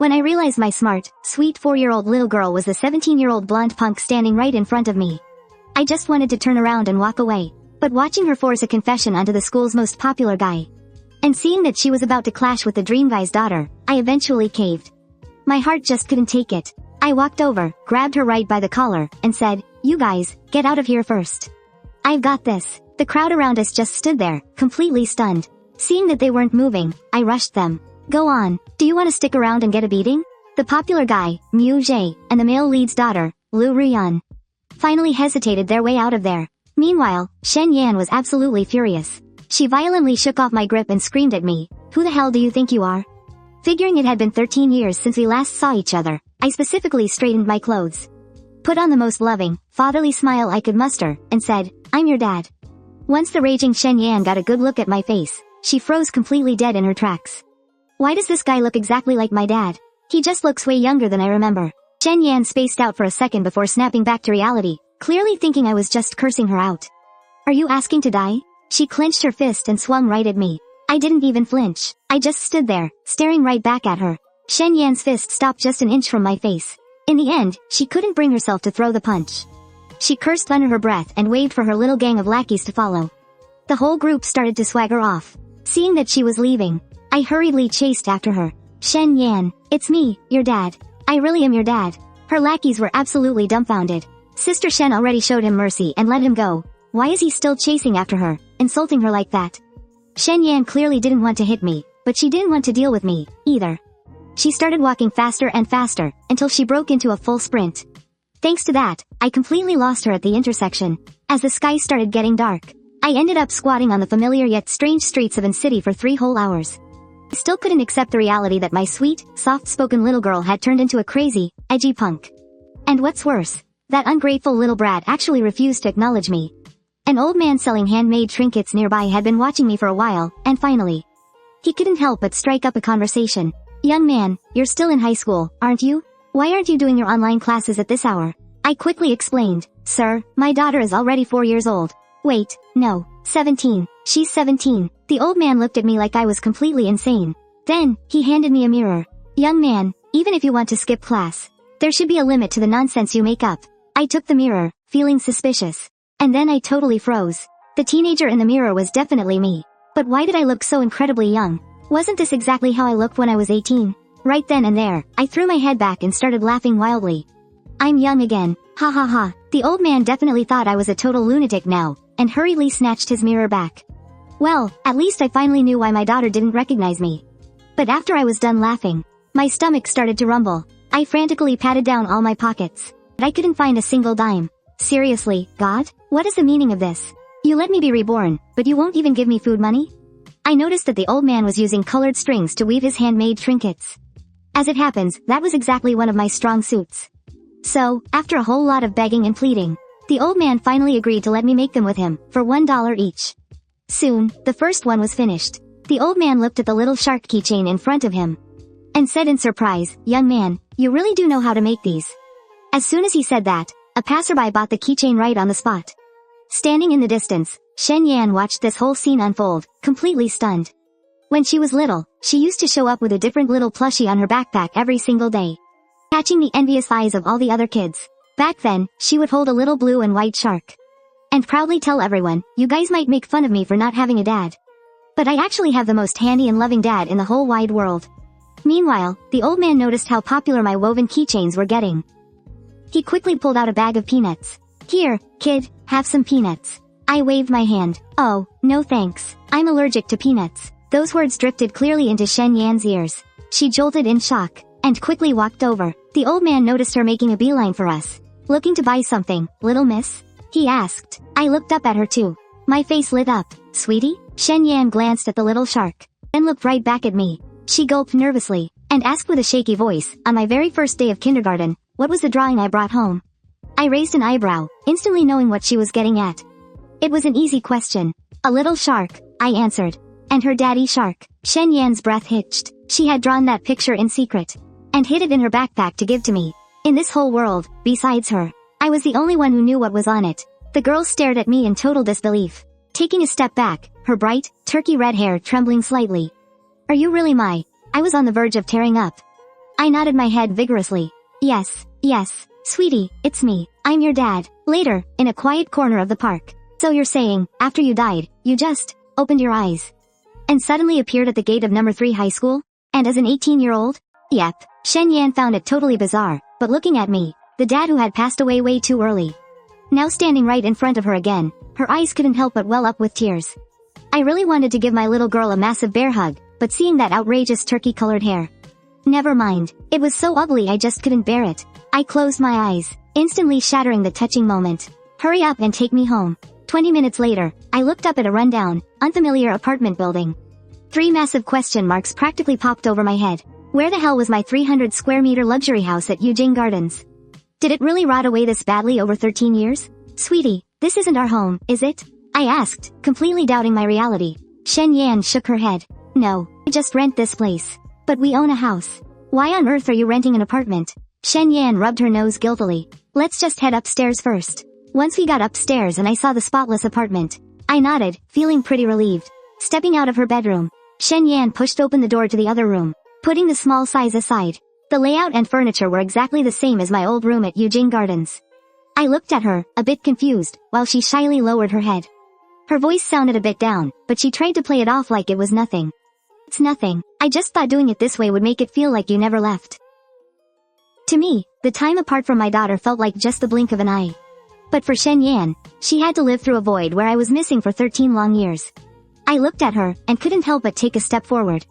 When I realized my smart, sweet 4-year-old little girl was the 17-year-old blonde punk standing right in front of me. I just wanted to turn around and walk away, but watching her force a confession onto the school's most popular guy, and seeing that she was about to clash with the dream guy's daughter, I eventually caved. My heart just couldn't take it. I walked over, grabbed her right by the collar, and said, "You guys, get out of here first. I've got this." The crowd around us just stood there, completely stunned. Seeing that they weren't moving, I rushed them. "Go on, do you want to stick around and get a beating?" The popular guy, Mu Jie, and the male lead's daughter, Lu Ruyan, finally hesitated their way out of there. Meanwhile, Shen Yan was absolutely furious. She violently shook off my grip and screamed at me, "Who the hell do you think you are?" Figuring it had been 13 years since we last saw each other, I specifically straightened my clothes, put on the most loving, fatherly smile I could muster, and said, "I'm your dad." Once the raging Shen Yan got a good look at my face, she froze completely dead in her tracks. Why does this guy look exactly like my dad? He just looks way younger than I remember. Shen Yan spaced out for a second before snapping back to reality, clearly thinking I was just cursing her out. "Are you asking to die?" She clenched her fist and swung right at me. I didn't even flinch. I just stood there, staring right back at her. Shen Yan's fist stopped just an inch from my face. In the end, she couldn't bring herself to throw the punch. She cursed under her breath and waved for her little gang of lackeys to follow. The whole group started to swagger off. Seeing that she was leaving, I hurriedly chased after her. "Shen Yan, it's me, your dad. I really am your dad." Her lackeys were absolutely dumbfounded. Sister Shen already showed him mercy and let him go. Why is he still chasing after her, insulting her like that? Shen Yan clearly didn't want to hit me, but she didn't want to deal with me, either. She started walking faster and faster, until she broke into a full sprint. Thanks to that, I completely lost her at the intersection. As the sky started getting dark, I ended up squatting on the familiar yet strange streets of An City for 3 whole hours. I still couldn't accept the reality that my sweet, soft-spoken little girl had turned into a crazy, edgy punk. And what's worse, that ungrateful little brat actually refused to acknowledge me. An old man selling handmade trinkets nearby had been watching me for a while, and finally, he couldn't help but strike up a conversation. "Young man, you're still in high school, aren't you? Why aren't you doing your online classes at this hour?" I quickly explained, "Sir, my daughter is already 4 years old. Wait, no, 17. She's 17. The old man looked at me like I was completely insane. Then, he handed me a mirror. "Young man, even if you want to skip class, there should be a limit to the nonsense you make up." I took the mirror, feeling suspicious. And then I totally froze. The teenager in the mirror was definitely me. But why did I look so incredibly young? Wasn't this exactly how I looked when I was 18? Right then and there, I threw my head back and started laughing wildly. "I'm young again. Ha ha ha." The old man definitely thought I was a total lunatic now, and hurriedly snatched his mirror back. Well, at least I finally knew why my daughter didn't recognize me. But after I was done laughing, my stomach started to rumble. I frantically patted down all my pockets, but I couldn't find a single dime. Seriously, God? What is the meaning of this? You let me be reborn, but you won't even give me food money? I noticed that the old man was using colored strings to weave his handmade trinkets. As it happens, that was exactly one of my strong suits. So, after a whole lot of begging and pleading, the old man finally agreed to let me make them with him, for $1 each. Soon, the first one was finished. The old man looked at the little shark keychain in front of him, and said in surprise, "Young man, you really do know how to make these." As soon as he said that, a passerby bought the keychain right on the spot. Standing in the distance, Shen Yan watched this whole scene unfold, completely stunned. When she was little, she used to show up with a different little plushie on her backpack every single day, catching the envious eyes of all the other kids. Back then, she would hold a little blue and white shark, and proudly tell everyone, "You guys might make fun of me for not having a dad, but I actually have the most handy and loving dad in the whole wide world." Meanwhile, the old man noticed how popular my woven keychains were getting. He quickly pulled out a bag of peanuts. "Here, kid, have some peanuts." I waved my hand. "Oh, no thanks. I'm allergic to peanuts." Those words drifted clearly into Shen Yan's ears. She jolted in shock, and quickly walked over. The old man noticed her making a beeline for us. "Looking to buy something, little miss?" he asked. I looked up at her too. My face lit up. "Sweetie?" Shen Yan glanced at the little shark, then looked right back at me. She gulped nervously, and asked with a shaky voice, on my very first day of kindergarten, what was the drawing I brought home? I raised an eyebrow, instantly knowing what she was getting at. It was an easy question. "A little shark," I answered. "And her daddy shark." Shen Yan's breath hitched. She had drawn that picture in secret, and hid it in her backpack to give to me. In this whole world, besides her, I was the only one who knew what was on it. The girl stared at me in total disbelief, taking a step back, her bright, turkey red hair trembling slightly. "Are you really my—" I was on the verge of tearing up. I nodded my head vigorously. Yes, sweetie, it's me. I'm your dad. Later, in a quiet corner of the park. So you're saying, after you died, you just opened your eyes and suddenly appeared at the gate of number 3 high school? And as an 18-year-old? Yep. Shen Yan found it totally bizarre, but looking at me, the dad who had passed away way too early, now standing right in front of her again, her eyes couldn't help but well up with tears. I really wanted to give my little girl a massive bear hug, but seeing that outrageous turkey-colored hair. Never mind. It was so ugly I just couldn't bear it. I closed my eyes, instantly shattering the touching moment. Hurry up and take me home. 20 minutes later, I looked up at a rundown, unfamiliar apartment building. 3 massive question marks practically popped over my head. Where the hell was my 300 square meter luxury house at Eugene Gardens? Did it really rot away this badly over 13 years? Sweetie, this isn't our home, is it? I asked, completely doubting my reality. Shen Yan shook her head. No, we just rent this place. But we own a house. Why on earth are you renting an apartment? Shen Yan rubbed her nose guiltily. Let's just head upstairs first. Once we got upstairs and I saw the spotless apartment, I nodded, feeling pretty relieved. Stepping out of her bedroom, Shen Yan pushed open the door to the other room, putting the small size aside. The layout and furniture were exactly the same as my old room at Eugene Gardens. I looked at her, a bit confused, while she shyly lowered her head. Her voice sounded a bit down, but she tried to play it off like it was nothing. It's nothing. I just thought doing it this way would make it feel like you never left. To me, the time apart from my daughter felt like just the blink of an eye. But for Shen Yan, she had to live through a void where I was missing for 13 long years. I looked at her, and couldn't help but take a step forward.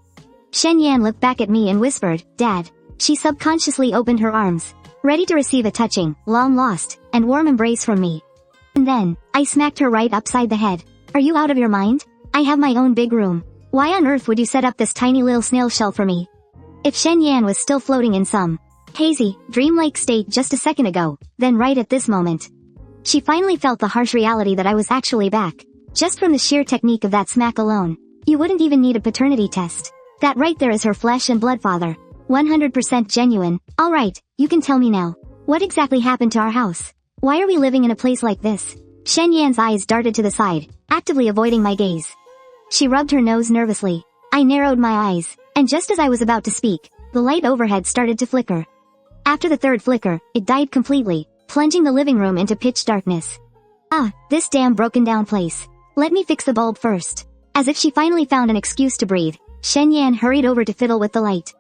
Shen Yan looked back at me and whispered, Dad. She subconsciously opened her arms, ready to receive a touching, long-lost, and warm embrace from me. And then, I smacked her right upside the head. Are you out of your mind? I have my own big room. Why on earth would you set up this tiny little snail shell for me? If Shen Yan was still floating in some hazy, dreamlike state just a second ago, then right at this moment, she finally felt the harsh reality that I was actually back. Just from the sheer technique of that smack alone, you wouldn't even need a paternity test. That right there is her flesh and blood father. 100% genuine. Alright, you can tell me now. What exactly happened to our house? Why are we living in a place like this? Shen Yan's eyes darted to the side, actively avoiding my gaze. She rubbed her nose nervously. I narrowed my eyes, and just as I was about to speak, the light overhead started to flicker. After the third flicker, it died completely, plunging the living room into pitch darkness. This damn broken down place. Let me fix the bulb first. As if she finally found an excuse to breathe, Shen Yan hurried over to fiddle with the light.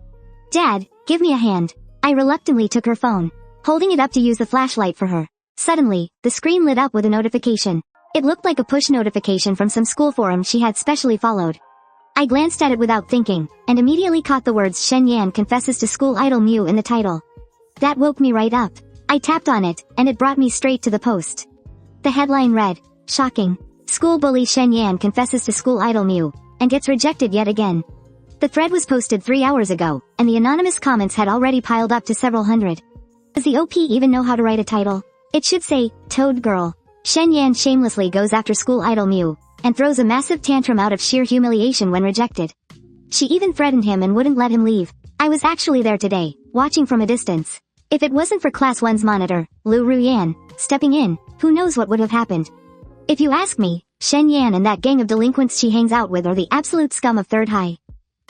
Dad, give me a hand. I reluctantly took her phone, holding it up to use the flashlight for her. Suddenly, the screen lit up with a notification. It looked like a push notification from some school forum she had specially followed. I glanced at it without thinking, and immediately caught the words Shen Yan confesses to school idol Mew in the title. That woke me right up. I tapped on it, and it brought me straight to the post. The headline read, Shocking. School bully Shen Yan confesses to school idol Mew, and gets rejected yet again. The thread was posted 3 hours ago, and the anonymous comments had already piled up to several hundred. Does the OP even know how to write a title? It should say, Toad Girl. Shen Yan shamelessly goes after school idol Mew, and throws a massive tantrum out of sheer humiliation when rejected. She even threatened him and wouldn't let him leave. I was actually there today, watching from a distance. If it wasn't for Class 1's monitor, Lu Ruyan, stepping in, who knows what would have happened. If you ask me, Shen Yan and that gang of delinquents she hangs out with are the absolute scum of Third High.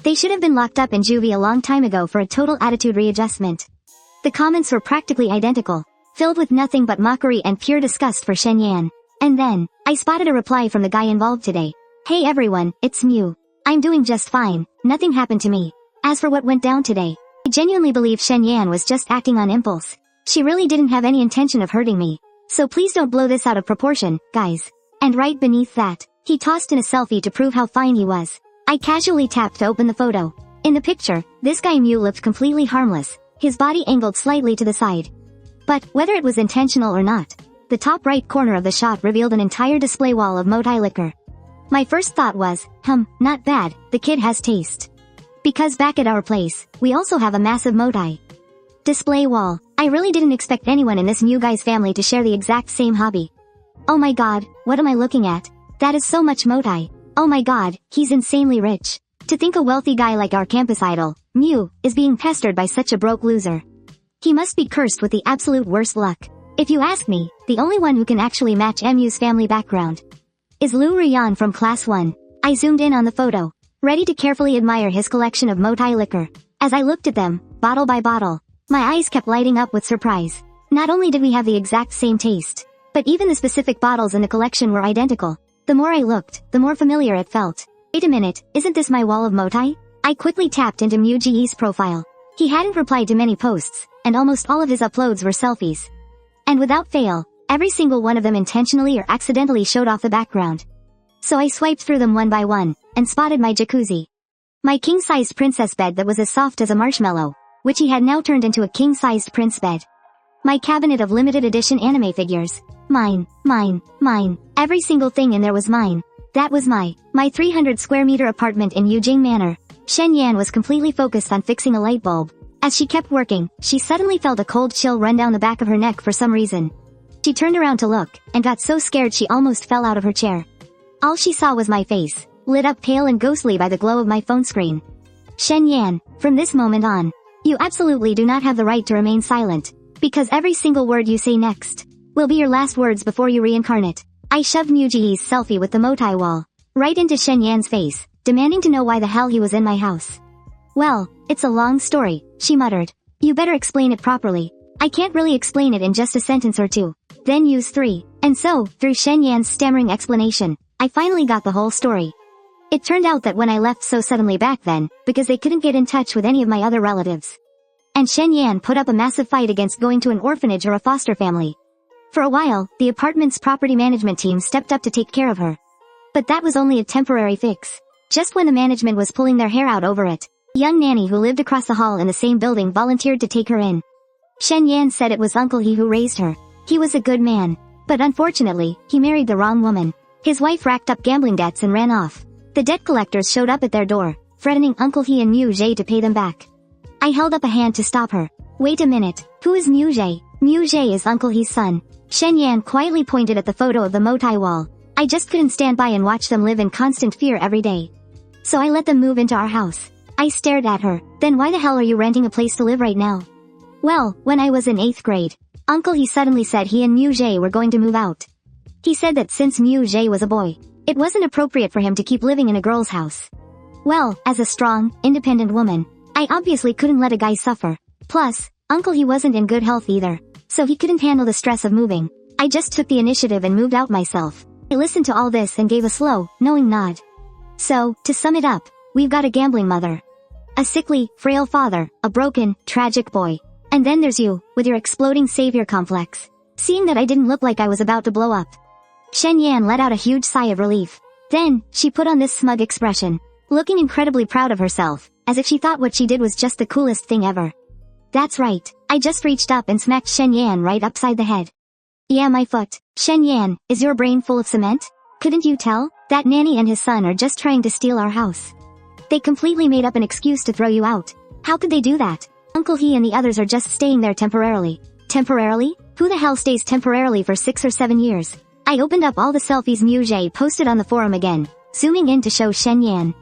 They should have been locked up in juvie a long time ago for a total attitude readjustment. The comments were practically identical, filled with nothing but mockery and pure disgust for Shen Yan. And then, I spotted a reply from the guy involved today. Hey everyone, it's Mew. I'm doing just fine, nothing happened to me. As for what went down today, I genuinely believe Shen Yan was just acting on impulse. She really didn't have any intention of hurting me. So please don't blow this out of proportion, guys. And right beneath that, he tossed in a selfie to prove how fine he was. I casually tapped to open the photo. In the picture, this guy Mew looked completely harmless, his body angled slightly to the side. But, whether it was intentional or not, the top right corner of the shot revealed an entire display wall of Motai liquor. My first thought was, not bad, the kid has taste. Because back at our place, we also have a massive Motai display wall. I really didn't expect anyone in this Mew guy's family to share the exact same hobby. Oh my god, what am I looking at? That is so much Motai. Oh my god, he's insanely rich. To think a wealthy guy like our campus idol, Mew, is being pestered by such a broke loser. He must be cursed with the absolute worst luck. If you ask me, the only one who can actually match Mu's family background is Lu Ruyan from Class 1. I zoomed in on the photo, ready to carefully admire his collection of Motai liquor. As I looked at them, bottle by bottle. My eyes kept lighting up with surprise. Not only did we have the exact same taste, but even the specific bottles in the collection were identical. The more I looked, the more familiar it felt. Wait a minute, isn't this my wall of motai? I quickly tapped into Muji's profile. He hadn't replied to many posts, and almost all of his uploads were selfies. And without fail, every single one of them intentionally or accidentally showed off the background. So I swiped through them one by one, and spotted my jacuzzi. My king-sized princess bed that was as soft as a marshmallow, which he had now turned into a king-sized prince bed. My cabinet of limited edition anime figures. Mine, mine, mine. Every single thing in there was mine. That was my 300 square meter apartment in Yujing Manor. Shen Yan was completely focused on fixing a light bulb. As she kept working, she suddenly felt a cold chill run down the back of her neck for some reason. She turned around to look, and got so scared she almost fell out of her chair. All she saw was my face, lit up pale and ghostly by the glow of my phone screen. Shen Yan, from this moment on, you absolutely do not have the right to remain silent, because every single word you say next will be your last words before you reincarnate. I shoved Muji's selfie with the motai wall right into Shen Yan's face, demanding to know why the hell he was in my house. Well, it's a long story, she muttered. You better explain it properly. I can't really explain it in just a sentence or two. Then use 3. And so, through Shen Yan's stammering explanation, I finally got the whole story. It turned out that when I left so suddenly back then, because they couldn't get in touch with any of my other relatives. And Shen Yan put up a massive fight against going to an orphanage or a foster family. For a while, the apartment's property management team stepped up to take care of her. But that was only a temporary fix. Just when the management was pulling their hair out over it, a young nanny who lived across the hall in the same building volunteered to take her in. Shen Yan said it was Uncle He who raised her. He was a good man. But unfortunately, he married the wrong woman. His wife racked up gambling debts and ran off. The debt collectors showed up at their door, threatening Uncle He and Mu Jie to pay them back. I held up a hand to stop her. Wait a minute, who is Mu Jie? Mu Jie is Uncle He's son. Shen Yan quietly pointed at the photo of the motai wall. I just couldn't stand by and watch them live in constant fear every day. So I let them move into our house. I stared at her. Then why the hell are you renting a place to live right now? Well, when I was in 8th grade, Uncle He suddenly said he and Mu Jie were going to move out. He said that since Mu Jie was a boy, it wasn't appropriate for him to keep living in a girl's house. Well, as a strong, independent woman, I obviously couldn't let a guy suffer. Plus, Uncle He wasn't in good health either, so he couldn't handle the stress of moving. I just took the initiative and moved out myself. I listened to all this and gave a slow, knowing nod. So, to sum it up, we've got a gambling mother, a sickly, frail father, a broken, tragic boy. And then there's you, with your exploding savior complex. Seeing that I didn't look like I was about to blow up, Shen Yan let out a huge sigh of relief. Then, she put on this smug expression, looking incredibly proud of herself, as if she thought what she did was just the coolest thing ever. That's right, I just reached up and smacked Shen Yan right upside the head. Yeah, my foot. Shen Yan, is your brain full of cement? Couldn't you tell? That nanny and his son are just trying to steal our house. They completely made up an excuse to throw you out. How could they do that? Uncle He and the others are just staying there temporarily. Temporarily? Who the hell stays temporarily for 6 or 7 years? I opened up all the selfies Mu Jie posted on the forum again, zooming in to show Shen Yan.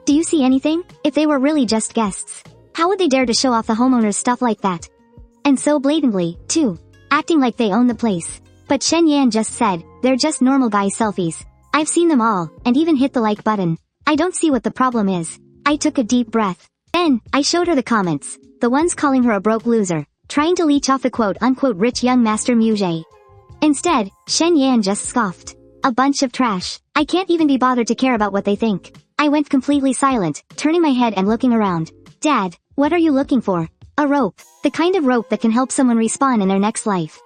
Do you see anything? If they were really just guests, how would they dare to show off the homeowners stuff like that? And so blatantly, too. Acting like they own the place. But Shen Yan just said, they're just normal guy selfies. I've seen them all, and even hit the like button. I don't see what the problem is. I took a deep breath. Then, I showed her the comments. The ones calling her a broke loser, trying to leech off the quote-unquote rich young master Mu Jie. Instead, Shen Yan just scoffed. A bunch of trash. I can't even be bothered to care about what they think. I went completely silent, turning my head and looking around. Dad, what are you looking for? A rope. The kind of rope that can help someone respawn in their next life.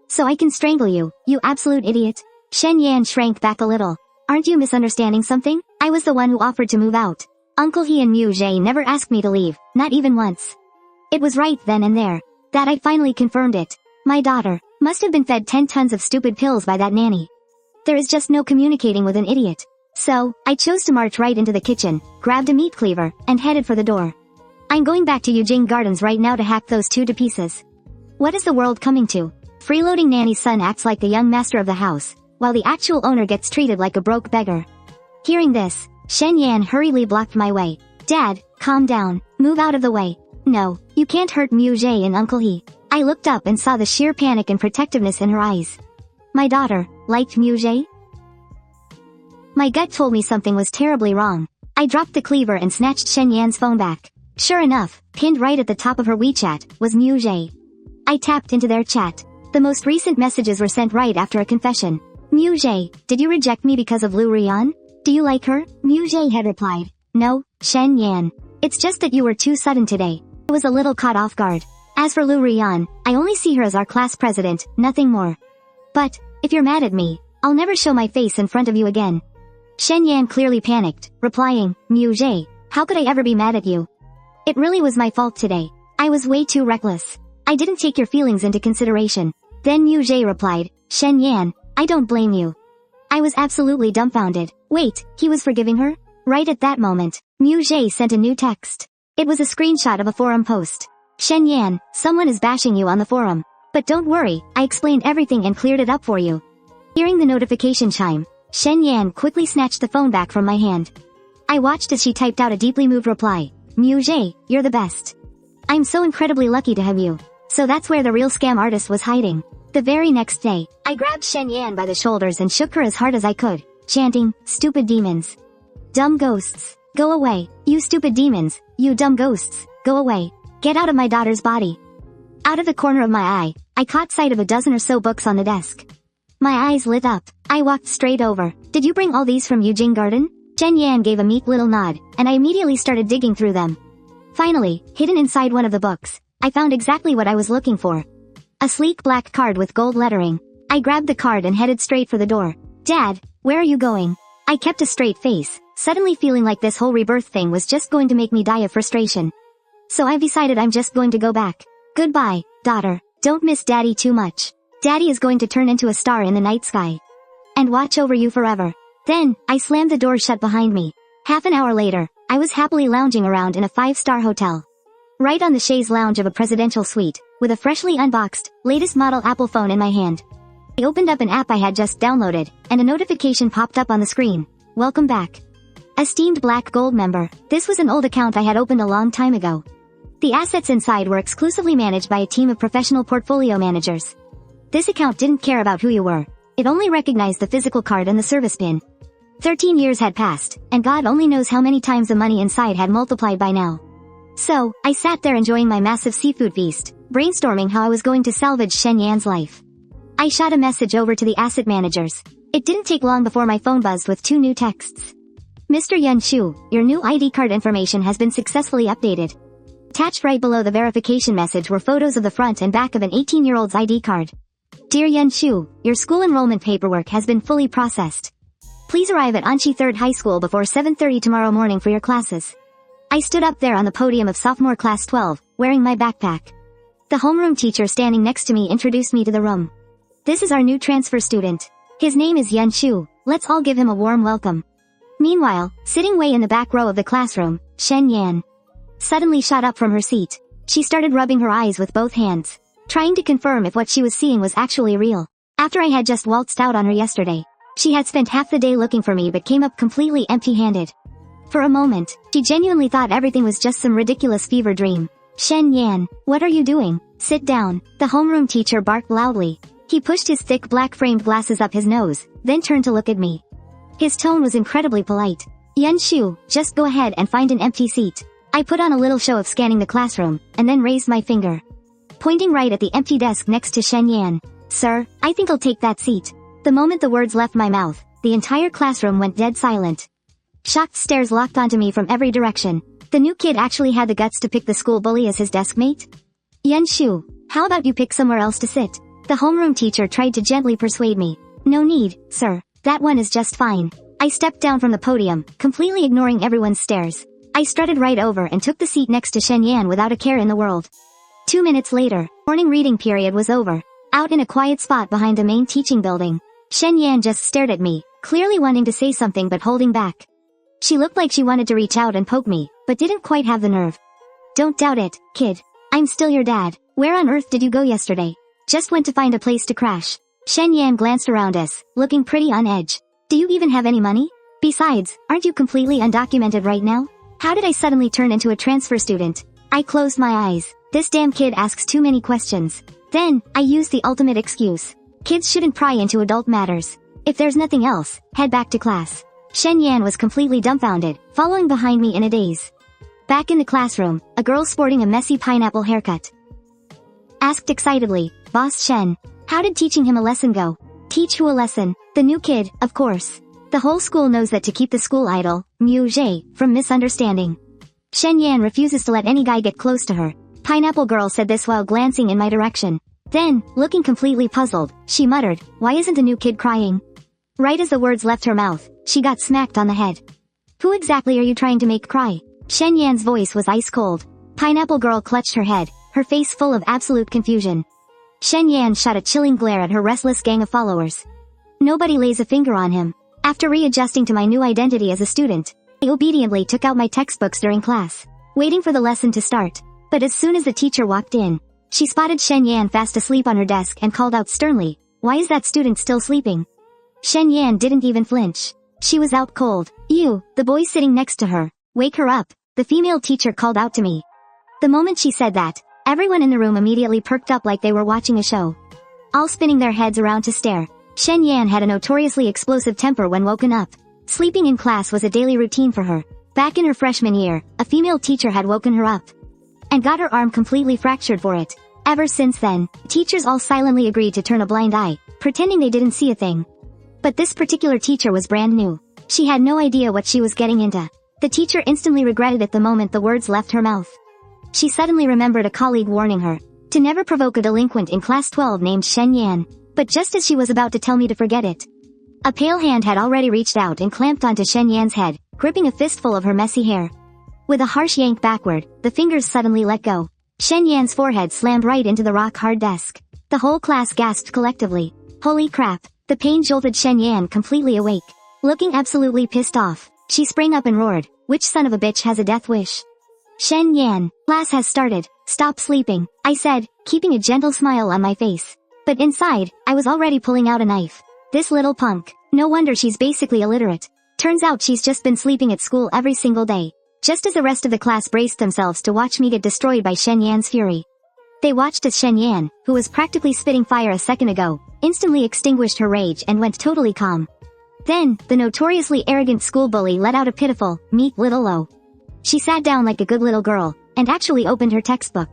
So I can strangle you, you absolute idiot. Shen Yan shrank back a little. Aren't you misunderstanding something? I was the one who offered to move out. Uncle He and Mu Jie never asked me to leave, not even once. It was right then and there that I finally confirmed it. My daughter must have been fed 10 tons of stupid pills by that nanny. There is just no communicating with an idiot. So, I chose to march right into the kitchen, grabbed a meat cleaver, and headed for the door. I'm going back to Yujing Gardens right now to hack those two to pieces. What is the world coming to? Freeloading nanny's son acts like the young master of the house, while the actual owner gets treated like a broke beggar. Hearing this, Shen Yan hurriedly blocked my way. Dad, calm down, move out of the way. No, you can't hurt Mu Jie and Uncle He. I looked up and saw the sheer panic and protectiveness in her eyes. My daughter liked Mu Jie? My gut told me something was terribly wrong. I dropped the cleaver and snatched Shen Yan's phone back. Sure enough, pinned right at the top of her WeChat, was Mu Jie. I tapped into their chat. The most recent messages were sent right after a confession. Mu Jie, did you reject me because of Lu Rian? Do you like her? Mu Jie had replied, no, Shen Yan. It's just that you were too sudden today. I was a little caught off guard. As for Lu Rian, I only see her as our class president, nothing more. But, if you're mad at me, I'll never show my face in front of you again. Shen Yan clearly panicked, replying, Mu Jie, how could I ever be mad at you? It really was my fault today. I was way too reckless. I didn't take your feelings into consideration. Then Mu Jie replied, Shen Yan, I don't blame you. I was absolutely dumbfounded. Wait, he was forgiving her? Right at that moment, Mu Jie sent a new text. It was a screenshot of a forum post. Shen Yan, someone is bashing you on the forum. But don't worry, I explained everything and cleared it up for you. Hearing the notification chime, Shen Yan quickly snatched the phone back from my hand. I watched as she typed out a deeply moved reply. Mu Jie, you're the best. I'm so incredibly lucky to have you. So that's where the real scam artist was hiding. The very next day, I grabbed Shen Yan by the shoulders and shook her as hard as I could, chanting, stupid demons. Dumb ghosts, go away. You stupid demons, you dumb ghosts, go away. Get out of my daughter's body. Out of the corner of my eye, I caught sight of a dozen or so books on the desk. My eyes lit up. I walked straight over. Did you bring all these from Yujing Garden? Shen Yan gave a meek little nod, and I immediately started digging through them. Finally, hidden inside one of the books, I found exactly what I was looking for. A sleek black card with gold lettering. I grabbed the card and headed straight for the door. Dad, where are you going? I kept a straight face, suddenly feeling like this whole rebirth thing was just going to make me die of frustration. So I've decided I'm just going to go back. Goodbye, daughter. Don't miss Daddy too much. Daddy is going to turn into a star in the night sky. And watch over you forever. Then, I slammed the door shut behind me. Half an hour later, I was happily lounging around in a 5-star hotel. Right on the chaise lounge of a presidential suite, with a freshly unboxed, latest model Apple phone in my hand. I opened up an app I had just downloaded, and a notification popped up on the screen. Welcome back. Esteemed Black Gold member, this was an old account I had opened a long time ago. The assets inside were exclusively managed by a team of professional portfolio managers. This account didn't care about who you were. It only recognized the physical card and the service pin. 13 years had passed, and God only knows how many times the money inside had multiplied by now. So, I sat there enjoying my massive seafood feast, brainstorming how I was going to salvage Shen Yan's life. I shot a message over to the asset managers. It didn't take long before my phone buzzed with 2 new texts. Mr. Yun Shu, your new ID card information has been successfully updated. Attached right below the verification message were photos of the front and back of an 18-year-old's ID card. Dear Yun Shu, your school enrollment paperwork has been fully processed. Please arrive at Anchi 3rd High School before 7:30 tomorrow morning for your classes. I stood up there on the podium of sophomore class 12, wearing my backpack. The homeroom teacher standing next to me introduced me to the room. This is our new transfer student. His name is Yun Shu. Let's all give him a warm welcome. Meanwhile, sitting way in the back row of the classroom, Shen Yan suddenly shot up from her seat. She started rubbing her eyes with both hands, trying to confirm if what she was seeing was actually real. After I had just waltzed out on her yesterday, she had spent half the day looking for me but came up completely empty-handed. For a moment, she genuinely thought everything was just some ridiculous fever dream. Shen Yan, what are you doing? Sit down. The homeroom teacher barked loudly. He pushed his thick black-framed glasses up his nose, then turned to look at me. His tone was incredibly polite. Yun Shu, just go ahead and find an empty seat. I put on a little show of scanning the classroom, and then raised my finger, pointing right at the empty desk next to Shen Yan. Sir, I think I'll take that seat. The moment the words left my mouth, the entire classroom went dead silent. Shocked stares locked onto me from every direction. The new kid actually had the guts to pick the school bully as his desk mate? Yun Shu, how about you pick somewhere else to sit? The homeroom teacher tried to gently persuade me. No need, sir. That one is just fine. I stepped down from the podium, completely ignoring everyone's stares. I strutted right over and took the seat next to Shen Yan without a care in the world. 2 minutes later, morning reading period was over. Out in a quiet spot behind the main teaching building, Shen Yan just stared at me, clearly wanting to say something but holding back. She looked like she wanted to reach out and poke me, but didn't quite have the nerve. Don't doubt it, kid. I'm still your dad. Where on earth did you go yesterday? Just went to find a place to crash. Shen Yan glanced around us, looking pretty on edge. Do you even have any money? Besides, aren't you completely undocumented right now? How did I suddenly turn into a transfer student? I closed my eyes. This damn kid asks too many questions. Then, I used the ultimate excuse. Kids shouldn't pry into adult matters. If there's nothing else, head back to class. Shen Yan was completely dumbfounded, following behind me in a daze. Back in the classroom, a girl sporting a messy pineapple haircut asked excitedly, "Boss Shen, how did teaching him a lesson go?" "Teach who a lesson?" "The new kid, of course. The whole school knows that to keep the school idol, Mu Jie, from misunderstanding. Shen Yan refuses to let any guy get close to her." Pineapple girl said this while glancing in my direction. Then, looking completely puzzled, she muttered, "Why isn't the new kid crying?" Right as the words left her mouth, she got smacked on the head. "Who exactly are you trying to make cry?" Shen Yan's voice was ice cold. Pineapple girl clutched her head, her face full of absolute confusion. Shen Yan shot a chilling glare at her restless gang of followers. Nobody lays a finger on him. After readjusting to my new identity as a student, I obediently took out my textbooks during class, waiting for the lesson to start. But as soon as the teacher walked in, she spotted Shen Yan fast asleep on her desk and called out sternly, "Why is that student still sleeping?" Shen Yan didn't even flinch. She was out cold. "You, the boy sitting next to her, wake her up," the female teacher called out to me. The moment she said that, everyone in the room immediately perked up like they were watching a show, all spinning their heads around to stare. Shen Yan had a notoriously explosive temper when woken up. Sleeping in class was a daily routine for her. Back in her freshman year, a female teacher had woken her up and got her arm completely fractured for it. Ever since then, teachers all silently agreed to turn a blind eye, pretending they didn't see a thing. But this particular teacher was brand new. She had no idea what she was getting into. The teacher instantly regretted it the moment the words left her mouth. She suddenly remembered a colleague warning her to never provoke a delinquent in class 12 named Shen Yan. But just as she was about to tell me to forget it, a pale hand had already reached out and clamped onto Shen Yan's head, gripping a fistful of her messy hair. With a harsh yank backward, the fingers suddenly let go. Shen Yan's forehead slammed right into the rock-hard desk. The whole class gasped collectively. Holy crap, the pain jolted Shen Yan completely awake. Looking absolutely pissed off, she sprang up and roared, "Which son of a bitch has a death wish?" "Shen Yan, class has started. Stop sleeping," I said, keeping a gentle smile on my face. But inside, I was already pulling out a knife. This little punk. No wonder she's basically illiterate. Turns out she's just been sleeping at school every single day. Just as the rest of the class braced themselves to watch me get destroyed by Shen Yan's fury, they watched as Shen Yan, who was practically spitting fire a second ago, instantly extinguished her rage and went totally calm. Then, the notoriously arrogant school bully let out a pitiful, meek little low. She sat down like a good little girl, and actually opened her textbook.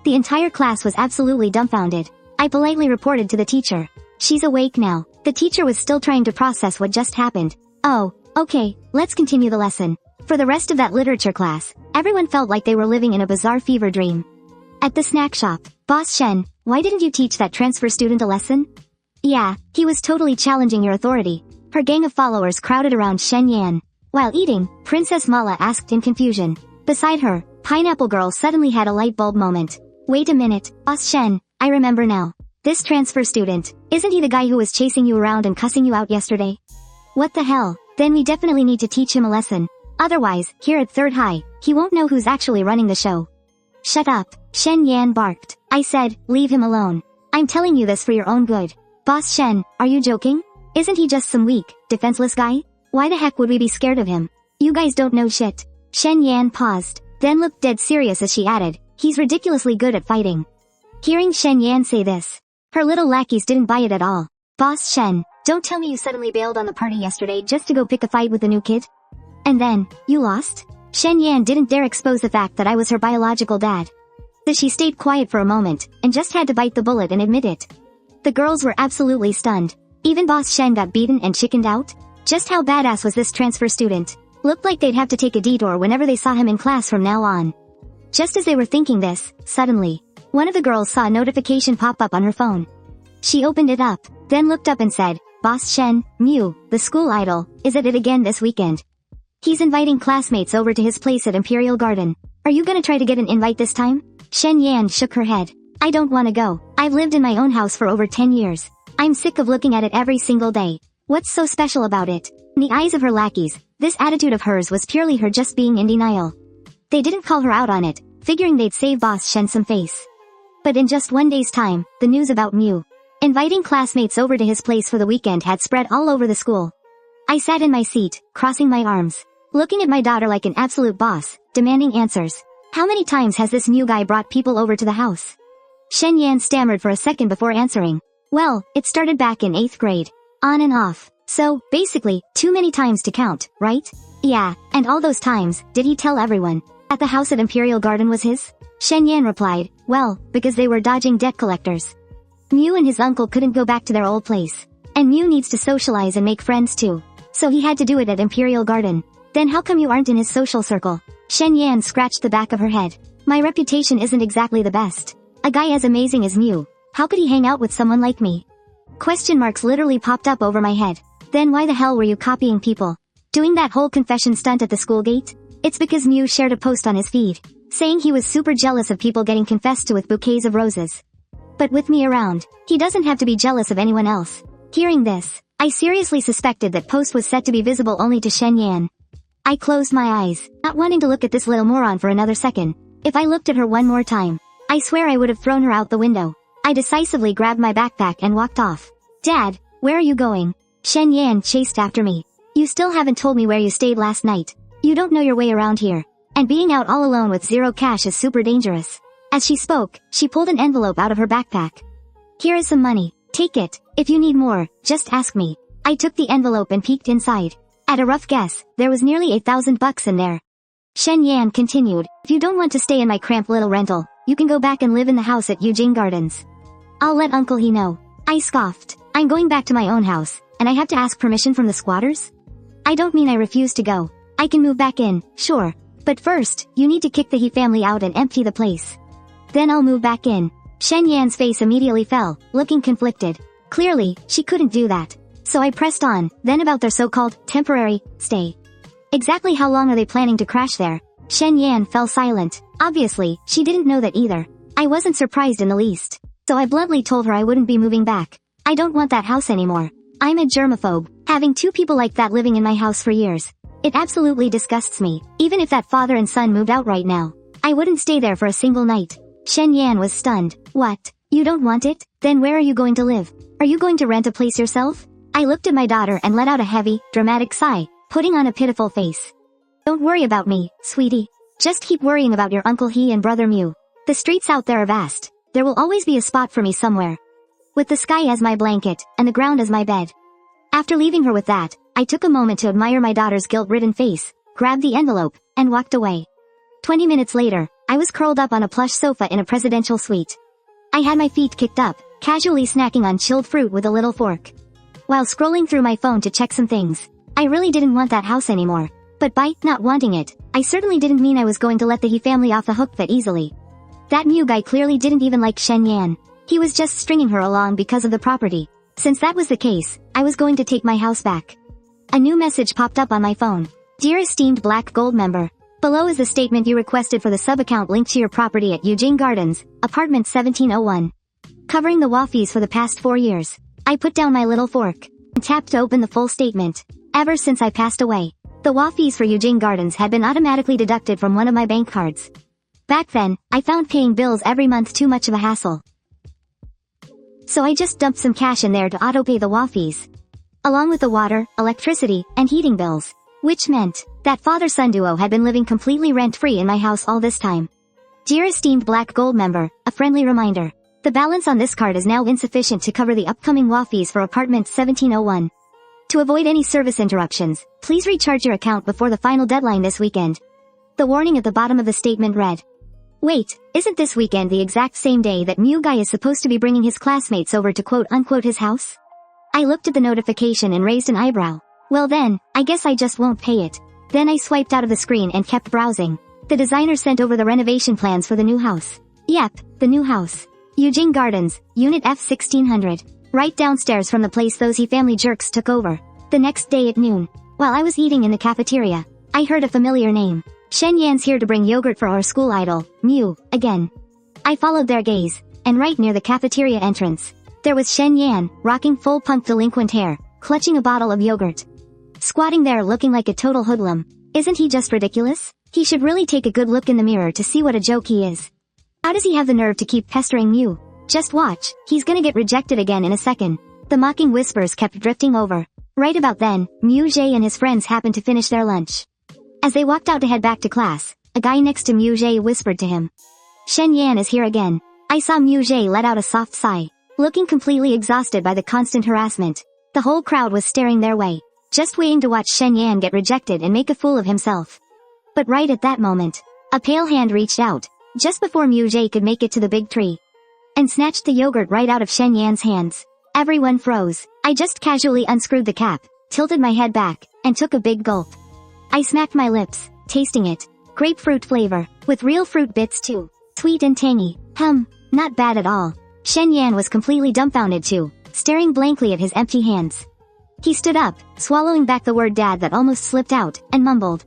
The entire class was absolutely dumbfounded. I politely reported to the teacher. "She's awake now." The teacher was still trying to process what just happened. "Oh, okay, let's continue the lesson." For the rest of that literature class, everyone felt like they were living in a bizarre fever dream. At the snack shop, "Boss Shen, why didn't you teach that transfer student a lesson?" "Yeah, he was totally challenging your authority." Her gang of followers crowded around Shen Yan. While eating, Princess Mala asked in confusion. Beside her, Pineapple Girl suddenly had a light bulb moment. "Wait a minute, Boss Shen, I remember now. This transfer student, isn't he the guy who was chasing you around and cussing you out yesterday?" "What the hell? Then we definitely need to teach him a lesson. Otherwise, here at Third High, he won't know who's actually running the show." "Shut up," Shen Yan barked. I said, "Leave him alone. I'm telling you this for your own good." "Boss Shen, are you joking? Isn't he just some weak, defenseless guy? Why the heck would we be scared of him? You guys don't know shit." Shen Yan paused, then looked dead serious as she added, "He's ridiculously good at fighting." Hearing Shen Yan say this, her little lackeys didn't buy it at all. "Boss Shen, don't tell me you suddenly bailed on the party yesterday just to go pick a fight with the new kid? And then, you lost?" Shen Yan didn't dare expose the fact that I was her biological dad. So she stayed quiet for a moment, and just had to bite the bullet and admit it. The girls were absolutely stunned. Even Boss Shen got beaten and chickened out? Just how badass was this transfer student? Looked like they'd have to take a detour whenever they saw him in class from now on. Just as they were thinking this, suddenly, one of the girls saw a notification pop up on her phone. She opened it up, then looked up and said, "Boss Shen, Mu, the school idol, is at it again this weekend. He's inviting classmates over to his place at Imperial Garden. Are you gonna try to get an invite this time?" Shen Yan shook her head. "I don't wanna go. I've lived in my own house for over 10 years. I'm sick of looking at it every single day. What's so special about it?" In the eyes of her lackeys, this attitude of hers was purely her just being in denial. They didn't call her out on it, figuring they'd save Boss Shen some face. But in just one day's time, the news about Mu inviting classmates over to his place for the weekend had spread all over the school. I sat in my seat, crossing my arms, looking at my daughter like an absolute boss, demanding answers. How many times has this Mu guy brought people over to the house? Shen Yan stammered for a second before answering. "Well, it started back in 8th grade. On and off. So, basically, too many times to count, right?" "Yeah, and all those times, did he tell everyone?" At the house at Imperial Garden was his? Shen Yan replied, well, because they were dodging debt collectors. Mew and his uncle couldn't go back to their old place. And Mew needs to socialize and make friends too. So he had to do it at Imperial Garden. Then how come you aren't in his social circle? Shen Yan scratched the back of her head. My reputation isn't exactly the best. A guy as amazing as Mew. How could he hang out with someone like me? Question marks literally popped up over my head. Then why the hell were you copying people? Doing that whole confession stunt at the school gate? It's because Mew shared a post on his feed, saying he was super jealous of people getting confessed to with bouquets of roses. But with me around, he doesn't have to be jealous of anyone else. Hearing this, I seriously suspected that post was set to be visible only to Shen Yan. I closed my eyes, not wanting to look at this little moron for another second. If I looked at her one more time, I swear I would have thrown her out the window. I decisively grabbed my backpack and walked off. Dad, where are you going? Shen Yan chased after me. You still haven't told me where you stayed last night. You don't know your way around here. And being out all alone with zero cash is super dangerous. As she spoke, she pulled an envelope out of her backpack. Here is some money. Take it. If you need more, just ask me. I took the envelope and peeked inside. At a rough guess, there was nearly $8,000 in there. Shen Yan continued, if you don't want to stay in my cramped little rental, you can go back and live in the house at Yujing Gardens. I'll let Uncle he know. I scoffed. I'm going back to my own house, and I have to ask permission from the squatters? I don't mean I refuse to go. I can move back in, sure. But first, you need to kick the He family out and empty the place. Then I'll move back in. Shen Yan's face immediately fell, looking conflicted. Clearly, she couldn't do that. So I pressed on, then about their so-called temporary stay. Exactly how long are they planning to crash there? Shen Yan fell silent. Obviously, she didn't know that either. I wasn't surprised in the least. So I bluntly told her I wouldn't be moving back. I don't want that house anymore. I'm a germaphobe. Having two people like that living in my house for years. It absolutely disgusts me. Even if that father and son moved out right now, I wouldn't stay there for a single night. Shen Yan was stunned. What? You don't want it? Then where are you going to live? Are you going to rent a place yourself? I looked at my daughter and let out a heavy, dramatic sigh, putting on a pitiful face. Don't worry about me, sweetie. Just keep worrying about your Uncle He and Brother Mew. The streets out there are vast. There will always be a spot for me somewhere. With the sky as my blanket, and the ground as my bed. After leaving her with that, I took a moment to admire my daughter's guilt-ridden face, grabbed the envelope, and walked away. 20 minutes later, I was curled up on a plush sofa in a presidential suite. I had my feet kicked up, casually snacking on chilled fruit with a little fork. While scrolling through my phone to check some things, I really didn't want that house anymore. But by not wanting it, I certainly didn't mean I was going to let the He family off the hook that easily. That Mew guy clearly didn't even like Shen Yan. He was just stringing her along because of the property. Since that was the case, I was going to take my house back. A new message popped up on my phone. Dear esteemed Black Gold member, below is the statement you requested for the sub-account linked to your property at Yujing Gardens, apartment 1701. Covering the WA fees for the past 4 years. I put down my little fork and tapped to open the full statement. Ever since I passed away, the WA fees for Yujing Gardens had been automatically deducted from one of my bank cards. Back then, I found paying bills every month too much of a hassle. So I just dumped some cash in there to auto-pay the WA fees. Along with the water, electricity, and heating bills. Which meant that father-son duo had been living completely rent-free in my house all this time. Dear esteemed Black Gold member, a friendly reminder. The balance on this card is now insufficient to cover the upcoming WA fees for apartment 1701. To avoid any service interruptions, please recharge your account before the final deadline this weekend. The warning at the bottom of the statement read, wait, isn't this weekend the exact same day that Mew guy is supposed to be bringing his classmates over to quote-unquote his house? I looked at the notification and raised an eyebrow. Well then, I guess I just won't pay it. Then I swiped out of the screen and kept browsing. The designer sent over the renovation plans for the new house. Yep, the new house. Yujing Gardens, Unit F1600. Right downstairs from the place those He family jerks took over. The next day at noon, while I was eating in the cafeteria, I heard a familiar name. Shen Yan's here to bring yogurt for our school idol, Mew, again. I followed their gaze, and right near the cafeteria entrance, there was Shen Yan, rocking full punk delinquent hair, clutching a bottle of yogurt. Squatting there looking like a total hoodlum. Isn't he just ridiculous? He should really take a good look in the mirror to see what a joke he is. How does he have the nerve to keep pestering Mew? Just watch, he's gonna get rejected again in a second. The mocking whispers kept drifting over. Right about then, Mew Jae and his friends happened to finish their lunch. As they walked out to head back to class, a guy next to Mew Jae whispered to him. Shen Yan is here again. I saw Mew Jae let out a soft sigh, looking completely exhausted by the constant harassment. The whole crowd was staring their way, just waiting to watch Shen Yan get rejected and make a fool of himself. But right at that moment, A pale hand reached out, just before Mu Jie could make it to the big tree, and snatched the yogurt right out of Shen Yan's hands. Everyone froze. I just casually unscrewed the cap, tilted my head back, and took a big gulp. I smacked my lips, tasting it. Grapefruit flavor, with real fruit bits too. Sweet and tangy. Not bad at all. Shen Yan was completely dumbfounded too, staring blankly at his empty hands. He stood up, swallowing back the word dad that almost slipped out, and mumbled.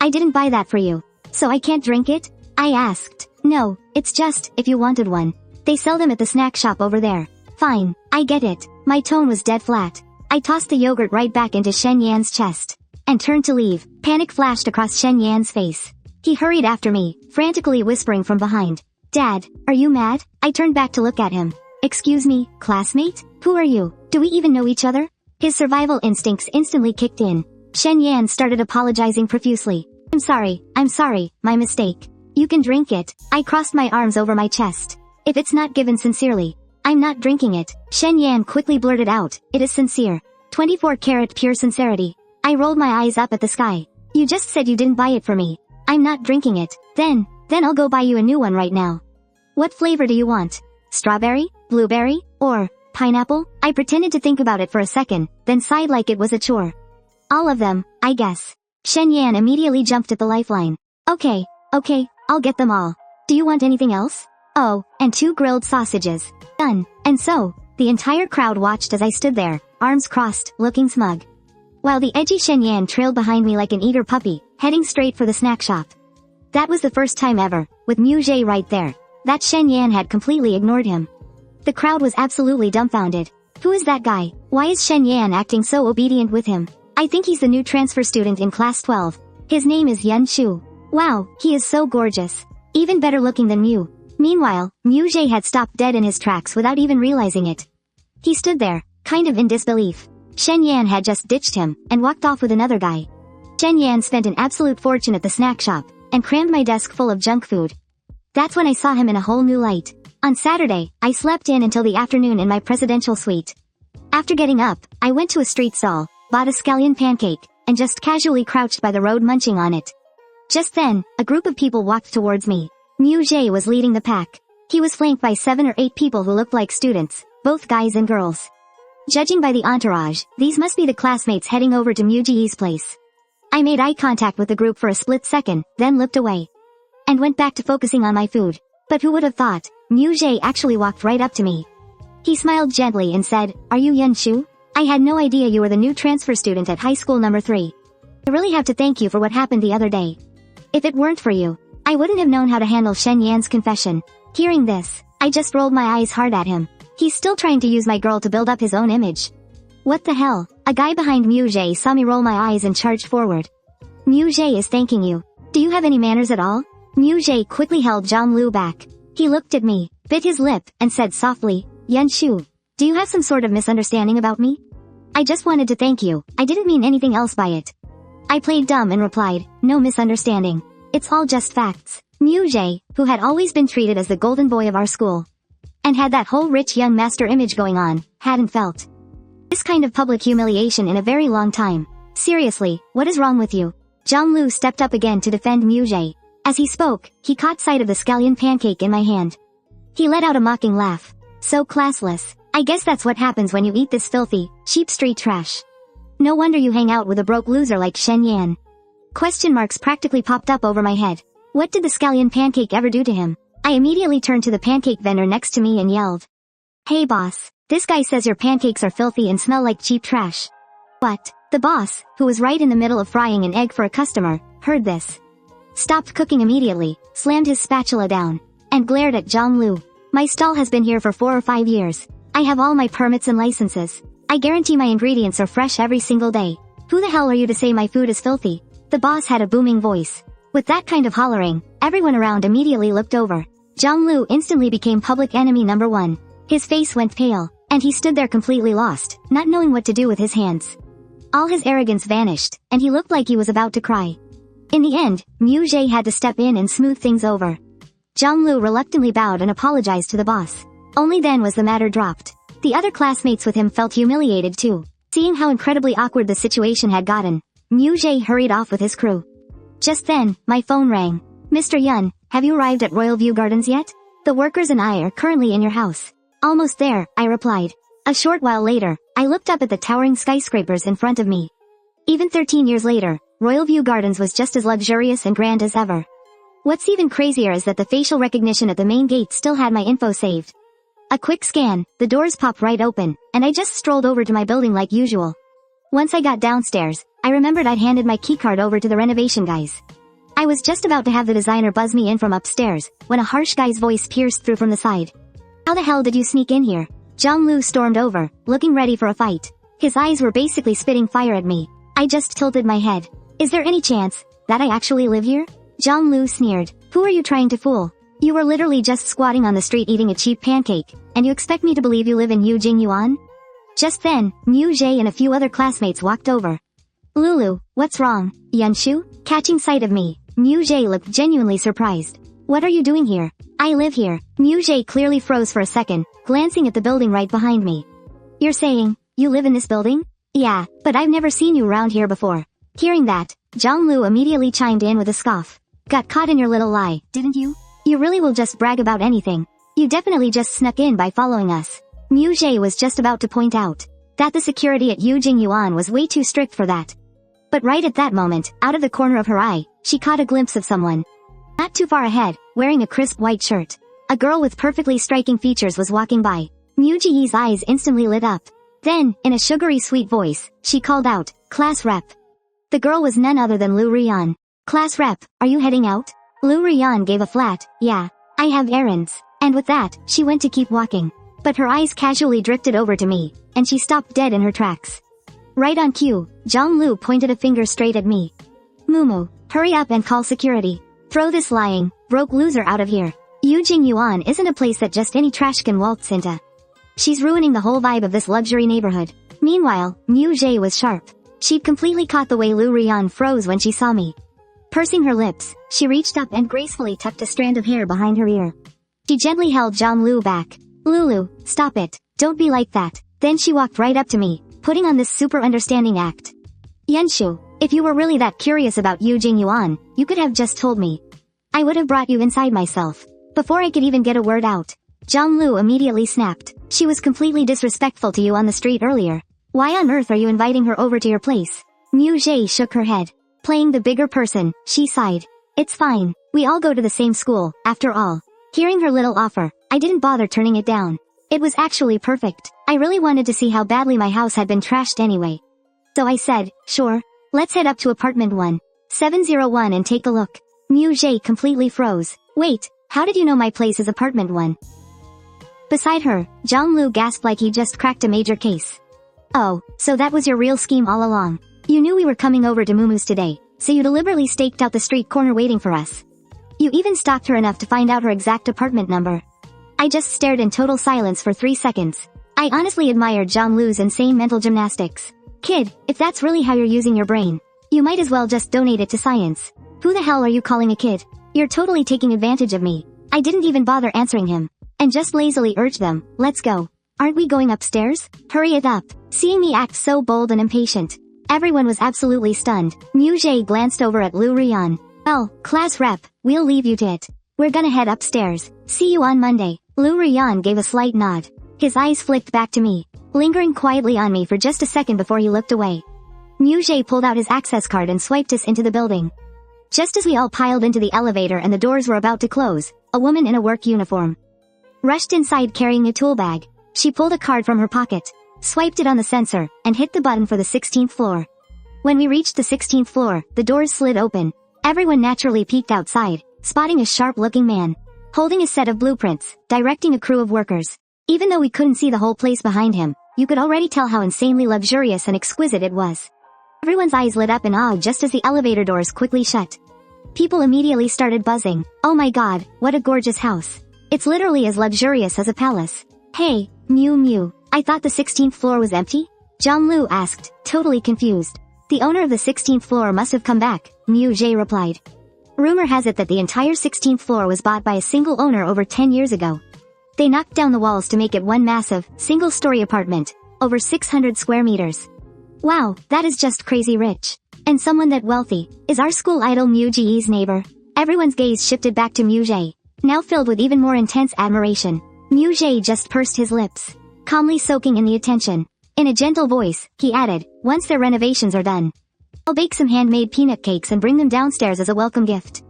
I didn't buy that for you. So I can't drink it? I asked. No, it's just, if you wanted one. They sell them at the snack shop over there. Fine, I get it. My tone was dead flat. I tossed the yogurt right back into Shen Yan's chest, and turned to leave. Panic flashed across Shen Yan's face. He hurried after me, frantically whispering from behind. Dad, are you mad? I turned back to look at him. Excuse me, classmate? Who are you? Do we even know each other? His survival instincts instantly kicked in. Shen Yan started apologizing profusely. I'm sorry, my mistake. You can drink it. I crossed my arms over my chest. If it's not given sincerely, I'm not drinking it. Shen Yan quickly blurted out, it is sincere. 24-karat pure sincerity. I rolled my eyes up at the sky. You just said you didn't buy it for me. I'm not drinking it. Then I'll go buy you a new one right now. What flavor do you want? Strawberry, blueberry, or pineapple? I pretended to think about it for a second, then sighed like it was a chore. All of them, I guess. Shen Yan immediately jumped at the lifeline. Okay, I'll get them all. Do you want anything else? Oh, and 2 grilled sausages. Done. And so, the entire crowd watched as I stood there, arms crossed, looking smug, while the edgy Shen Yan trailed behind me like an eager puppy, heading straight for the snack shop. That was the first time ever, with Mu Jie right there, that Shen Yan had completely ignored him. The crowd was absolutely dumbfounded. Who is that guy? Why is Shen Yan acting so obedient with him? I think he's the new transfer student in class 12. His name is Yun Shu. Wow, he is so gorgeous. Even better looking than Mu. Meanwhile, Mu Jie had stopped dead in his tracks without even realizing it. He stood there, kind of in disbelief. Shen Yan had just ditched him, and walked off with another guy. Shen Yan spent an absolute fortune at the snack shop, and crammed my desk full of junk food. That's when I saw him in a whole new light. On Saturday, I slept in until the afternoon in my presidential suite. After getting up, I went to a street stall, bought a scallion pancake, and just casually crouched by the road munching on it. Just then, a group of people walked towards me. Mu Jie was leading the pack. He was flanked by 7 or 8 people who looked like students, both guys and girls. Judging by the entourage, these must be the classmates heading over to Mu Jie's place. I made eye contact with the group for a split second, then looked away, and went back to focusing on my food. But who would have thought, Mu Jie actually walked right up to me. He smiled gently and said, Are you Yun Shu? I had no idea you were the new transfer student at high school number 3. I really have to thank you for what happened the other day. If it weren't for you, I wouldn't have known how to handle Shen Yan's confession. Hearing this, I just rolled my eyes hard at him. He's still trying to use my girl to build up his own image. What the hell? A guy behind Mu Jie saw me roll my eyes and charged forward. Mu Jie is thanking you. Do you have any manners at all? Mu Jie quickly held Zhang Lu back. He looked at me, bit his lip, and said softly, Yun Shu, do you have some sort of misunderstanding about me? I just wanted to thank you. I didn't mean anything else by it. I played dumb and replied, no misunderstanding. It's all just facts. Mu Jie, who had always been treated as the golden boy of our school, and had that whole rich young master image going on, hadn't felt this kind of public humiliation in a very long time. Seriously, what is wrong with you? Zhang Lu stepped up again to defend Mu Jie. As he spoke, he caught sight of the scallion pancake in my hand. He let out a mocking laugh. So classless. I guess that's what happens when you eat this filthy, cheap street trash. No wonder you hang out with a broke loser like Shen Yan. Question marks practically popped up over my head. What did the scallion pancake ever do to him? I immediately turned to the pancake vendor next to me and yelled, Hey boss, this guy says your pancakes are filthy and smell like cheap trash. What? The boss, who was right in the middle of frying an egg for a customer, heard this, stopped cooking immediately, slammed his spatula down, and glared at Zhang Lu. My stall has been here for 4 or 5 years. I have all my permits and licenses. I guarantee my ingredients are fresh every single day. Who the hell are you to say my food is filthy? The boss had a booming voice. With that kind of hollering, everyone around immediately looked over. Zhang Lu instantly became public enemy number 1. His face went pale, and he stood there completely lost, not knowing what to do with his hands. All his arrogance vanished, and he looked like he was about to cry. In the end, Mu Jie had to step in and smooth things over. Zhang Lu reluctantly bowed and apologized to the boss. Only then was the matter dropped. The other classmates with him felt humiliated too. Seeing how incredibly awkward the situation had gotten, Mu Jie hurried off with his crew. Just then, my phone rang. Mr. Yun, have you arrived at Royal View Gardens yet? The workers and I are currently in your house. Almost there, I replied. A short while later, I looked up at the towering skyscrapers in front of me. Even 13 years later, Royal View Gardens was just as luxurious and grand as ever. What's even crazier is that the facial recognition at the main gate still had my info saved. A quick scan, the doors popped right open, and I just strolled over to my building like usual. Once I got downstairs, I remembered I'd handed my keycard over to the renovation guys. I was just about to have the designer buzz me in from upstairs, when a harsh guy's voice pierced through from the side. How the hell did you sneak in here? Zhang Lu stormed over, looking ready for a fight. His eyes were basically spitting fire at me. I just tilted my head. Is there any chance that I actually live here? Zhang Lu sneered. Who are you trying to fool? You were literally just squatting on the street eating a cheap pancake, and you expect me to believe you live in Yujing Yuan? Just then, Mu Zhe and a few other classmates walked over. Lulu, what's wrong? Yunshu? Catching sight of me, Mu Zhe looked genuinely surprised. What are you doing here? I live here. Mu Zhe clearly froze for a second, glancing at the building right behind me. You're saying, you live in this building? Yeah, but I've never seen you around here before. Hearing that, Zhang Lu immediately chimed in with a scoff. Got caught in your little lie, didn't you? You really will just brag about anything. You definitely just snuck in by following us. Mu Zhe was just about to point out that the security at Yujing Yuan was way too strict for that. But right at that moment, out of the corner of her eye, she caught a glimpse of someone. Not too far ahead, wearing a crisp white shirt. A girl with perfectly striking features was walking by. Mu Zhe's eyes instantly lit up. Then, in a sugary sweet voice, she called out, Class Rep. The girl was none other than Lu Rian. Class Rep, are you heading out? Lu Rian gave a flat, yeah, I have errands. And with that, she went to keep walking. But her eyes casually drifted over to me, and she stopped dead in her tracks. Right on cue, Zhang Lu pointed a finger straight at me. Mumu, hurry up and call security. Throw this lying, broke loser out of here. Yujing Yuan isn't a place that just any trash can waltz into. She's ruining the whole vibe of this luxury neighborhood. Meanwhile, Mu Zhe was sharp. She'd completely caught the way Lu Rian froze when she saw me. Pursing her lips, she reached up and gracefully tucked a strand of hair behind her ear. She gently held Zhang Lu back. Lulu, stop it. Don't be like that. Then she walked right up to me, putting on this super understanding act. Yunshu, if you were really that curious about Yujing Yuan, you could have just told me. I would have brought you inside myself. Before I could even get a word out, Zhang Lu immediately snapped. She was completely disrespectful to you on the street earlier. Why on earth are you inviting her over to your place? Mu Zhe shook her head. Playing the bigger person, she sighed. It's fine. We all go to the same school, after all. Hearing her little offer, I didn't bother turning it down. It was actually perfect. I really wanted to see how badly my house had been trashed anyway. So I said, sure. Let's head up to apartment 1701 and take a look. Mu Zhe completely froze. Wait, how did you know my place is apartment 1? Beside her, Zhang Lu gasped like he just cracked a major case. Oh, so that was your real scheme all along. You knew we were coming over to Mumu's today, so you deliberately staked out the street corner waiting for us. You even stalked her enough to find out her exact apartment number. I just stared in total silence for 3 seconds. I honestly admired Zhang Lu's insane mental gymnastics. Kid, if that's really how you're using your brain, you might as well just donate it to science. Who the hell are you calling a kid? You're totally taking advantage of me. I didn't even bother answering him, and just lazily urged them, let's go. Aren't we going upstairs? Hurry it up. Seeing me act so bold and impatient, everyone was absolutely stunned. Mu Zhe glanced over at Lu Rian. Well, class rep, we'll leave you to it. We're gonna head upstairs. See you on Monday. Lu Rian gave a slight nod. His eyes flicked back to me, lingering quietly on me for just a second before he looked away. Mu Zhe pulled out his access card and swiped us into the building. Just as we all piled into the elevator and the doors were about to close, a woman in a work uniform rushed inside carrying a tool bag. She pulled a card from her pocket, swiped it on the sensor, and hit the button for the 16th floor. When we reached the 16th floor, the doors slid open. Everyone naturally peeked outside, spotting a sharp-looking man, holding a set of blueprints, directing a crew of workers. Even though we couldn't see the whole place behind him, you could already tell how insanely luxurious and exquisite it was. Everyone's eyes lit up in awe just as the elevator doors quickly shut. People immediately started buzzing. Oh my god, what a gorgeous house. It's literally as luxurious as a palace. Hey, Mew Mew, I thought the 16th floor was empty? Zhang Lu asked, totally confused. The owner of the 16th floor must have come back, Mu Zhe replied. Rumor has it that the entire 16th floor was bought by a single owner over 10 years ago. They knocked down the walls to make it one massive, single-story apartment, over 600 square meters. Wow, that is just crazy rich. And someone that wealthy, is our school idol Mu Ji's neighbor. Everyone's gaze shifted back to Mugé, now filled with even more intense admiration. Mugé just pursed his lips, calmly soaking in the attention. In a gentle voice, he added, once their renovations are done, I'll bake some handmade peanut cakes and bring them downstairs as a welcome gift.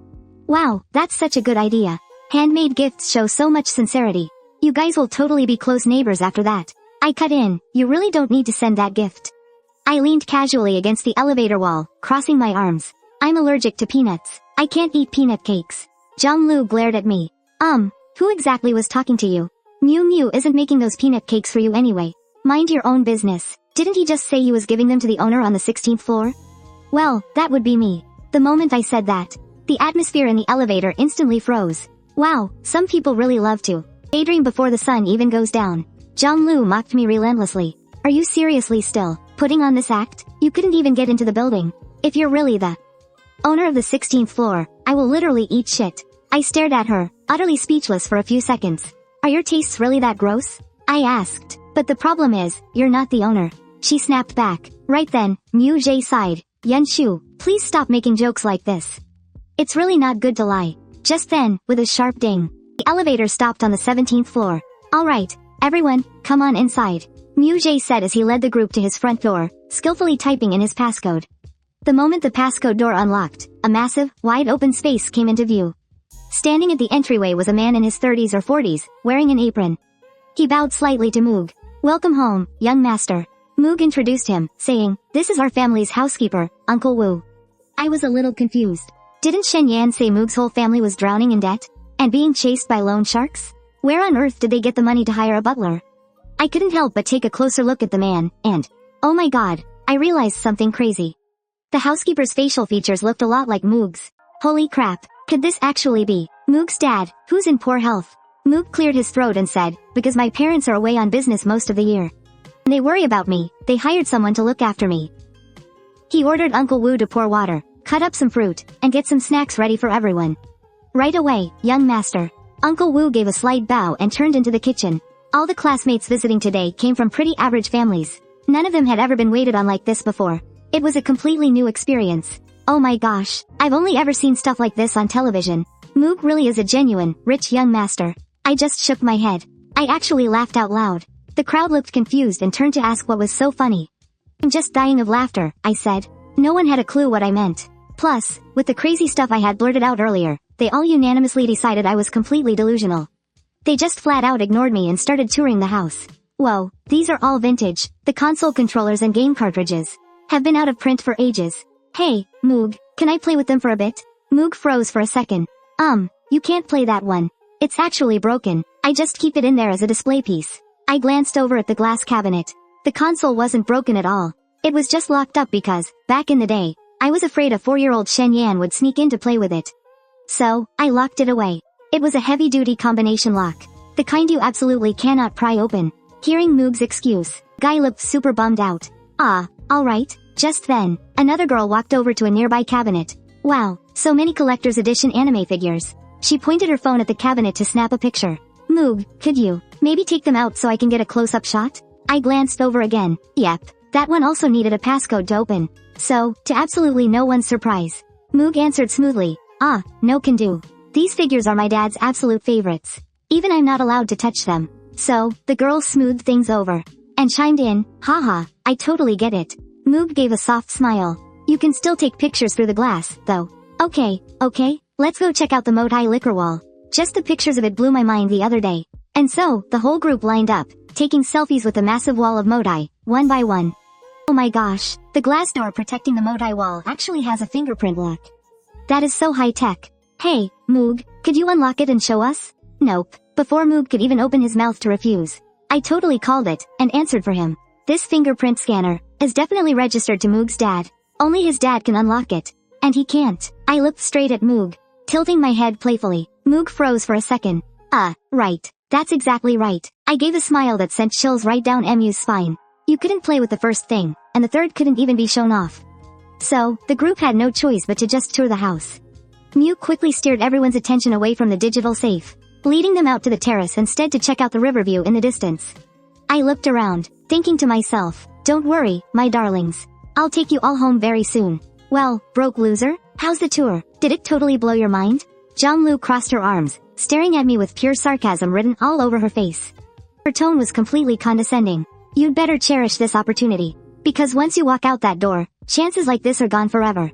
Wow, that's such a good idea. Handmade gifts show so much sincerity. You guys will totally be close neighbors after that. I cut in, you really don't need to send that gift. I leaned casually against the elevator wall, crossing my arms. I'm allergic to peanuts. I can't eat peanut cakes. Zhang glared at me. Who exactly was talking to you? Miu Miu isn't making those peanut cakes for you anyway. Mind your own business. Didn't he just say he was giving them to the owner on the 16th floor? Well, that would be me. The moment I said that, the atmosphere in the elevator instantly froze. Wow, some people really love to daydream before the sun even goes down. Zhang mocked me relentlessly. Are you seriously still putting on this act? You couldn't even get into the building. If you're really the owner of the 16th floor, I will literally eat shit. I stared at her, utterly speechless for a few seconds. Are your tastes really that gross? I asked. But the problem is, you're not the owner. She snapped back. Right then, Mu Jie sighed. Yunshu, please stop making jokes like this. It's really not good to lie. Just then, with a sharp ding, the elevator stopped on the 17th floor. Alright, everyone, come on inside. Mu Jie said as he led the group to his front door, skillfully typing in his passcode. The moment the passcode door unlocked, a massive, wide-open space came into view. Standing at the entryway was a man in his 30s or 40s, wearing an apron. He bowed slightly to Moog. Welcome home, young master. Moog introduced him, saying, this is our family's housekeeper, Uncle Wu. I was a little confused. Didn't Shen Yan say Moog's whole family was drowning in debt? And being chased by loan sharks? Where on earth did they get the money to hire a butler? I couldn't help but take a closer look at the man, and, oh my god, I realized something crazy. The housekeeper's facial features looked a lot like Moog's. Holy crap, could this actually be Moog's dad, who's in poor health? Moog cleared his throat and said, because my parents are away on business most of the year. They worry about me, they hired someone to look after me. He ordered Uncle Wu to pour water, cut up some fruit, and get some snacks ready for everyone. Right away, young master. Uncle Wu gave a slight bow and turned into the kitchen. All the classmates visiting today came from pretty average families. None of them had ever been waited on like this before. It was a completely new experience. Oh my gosh, I've only ever seen stuff like this on television. Moog really is a genuine, rich young master. I just shook my head. I actually laughed out loud. The crowd looked confused and turned to ask what was so funny. I'm just dying of laughter, I said. No one had a clue what I meant. Plus, with the crazy stuff I had blurted out earlier, they all unanimously decided I was completely delusional. They just flat out ignored me and started touring the house. Whoa, these are all vintage. The console controllers and game cartridges have been out of print for ages. Hey, Moog, can I play with them for a bit? Moog froze for a second. You can't play that one. It's actually broken. I just keep it in there as a display piece. I glanced over at the glass cabinet. The console wasn't broken at all. It was just locked up because, back in the day, I was afraid a 4-year-old Shen Yan would sneak in to play with it. So, I locked it away. It was a heavy-duty combination lock. The kind you absolutely cannot pry open. Hearing Moog's excuse, Guy looked super bummed out. Alright. Just then, another girl walked over to a nearby cabinet. Wow, so many collector's edition anime figures. She pointed her phone at the cabinet to snap a picture. Moog, could you maybe take them out so I can get a close-up shot? I glanced over again. Yep, that one also needed a passcode to open. So, to absolutely no one's surprise, Moog answered smoothly. No can do. These figures are my dad's absolute favorites. Even I'm not allowed to touch them. So, the girl smoothed things over and chimed in, haha, I totally get it. Moog gave a soft smile. You can still take pictures through the glass, though. Okay, let's go check out the Motai liquor wall. Just the pictures of it blew my mind the other day. And so, the whole group lined up, taking selfies with the massive wall of Motai, one by one. Oh my gosh, the glass door protecting the Motai wall actually has a fingerprint lock. That is so high-tech. Hey, Moog, could you unlock it and show us? Nope. Before Moog could even open his mouth to refuse, I totally called it, and answered for him. This fingerprint scanner is definitely registered to Moog's dad. Only his dad can unlock it. And he can't. I looked straight at Moog, tilting my head playfully. Moog froze for a second. Right. That's exactly right. I gave a smile that sent chills right down Mu's spine. You couldn't play with the first thing, and the third couldn't even be shown off. So, the group had no choice but to just tour the house. Mu quickly steered everyone's attention away from the digital safe, leading them out to the terrace instead to check out the river view in the distance. I looked around, thinking to myself, don't worry, my darlings. I'll take you all home very soon. Well, broke loser, How's the tour? Did it totally blow your mind? Zhonglu crossed her arms, staring at me with pure sarcasm written all over her face. Her tone was completely condescending. You'd better cherish this opportunity. Because once you walk out that door, chances like this are gone forever.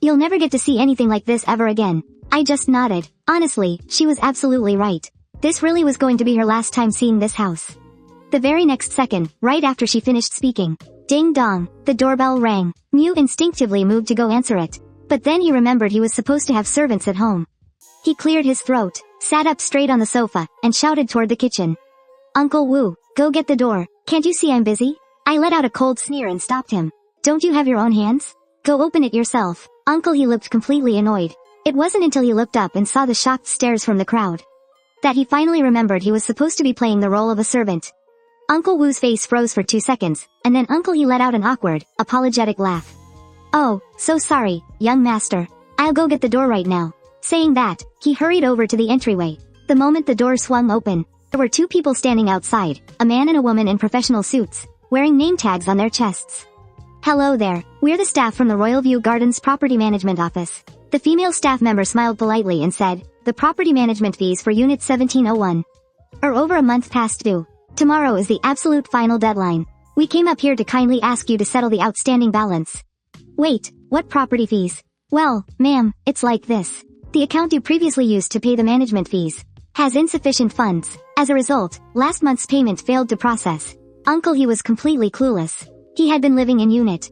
You'll never get to see anything like this ever again. I just nodded. Honestly, she was absolutely right. This really was going to be her last time seeing this house. The very next second, right after she finished speaking, ding dong, the doorbell rang. Mew instinctively moved to go answer it. But then he remembered he was supposed to have servants at home. He cleared his throat, sat up straight on the sofa, and shouted toward the kitchen. Uncle Wu, go get the door. Can't you see I'm busy? I let out a cold sneer and stopped him. Don't you have your own hands? Go open it yourself. Uncle he looked completely annoyed. It wasn't until he looked up and saw the shocked stares from the crowd that he finally remembered he was supposed to be playing the role of a servant. Uncle Wu's face froze for 2 seconds, and then Uncle he let out an awkward, apologetic laugh. Oh, so sorry, young master. I'll go get the door right now. Saying that, he hurried over to the entryway. The moment the door swung open, there were 2 people standing outside, a man and a woman in professional suits, wearing name tags on their chests. Hello there, we're the staff from the Royal View Gardens Property Management Office. The female staff member smiled politely and said, the property management fees for Unit 1701 are over a month past due. Tomorrow is the absolute final deadline. We came up here to kindly ask you to settle the outstanding balance. Wait, what property fees? Well, ma'am, it's like this. The account you previously used to pay the management fees has insufficient funds. As a result, last month's payment failed to process. Uncle he was completely clueless. He had been living in Unit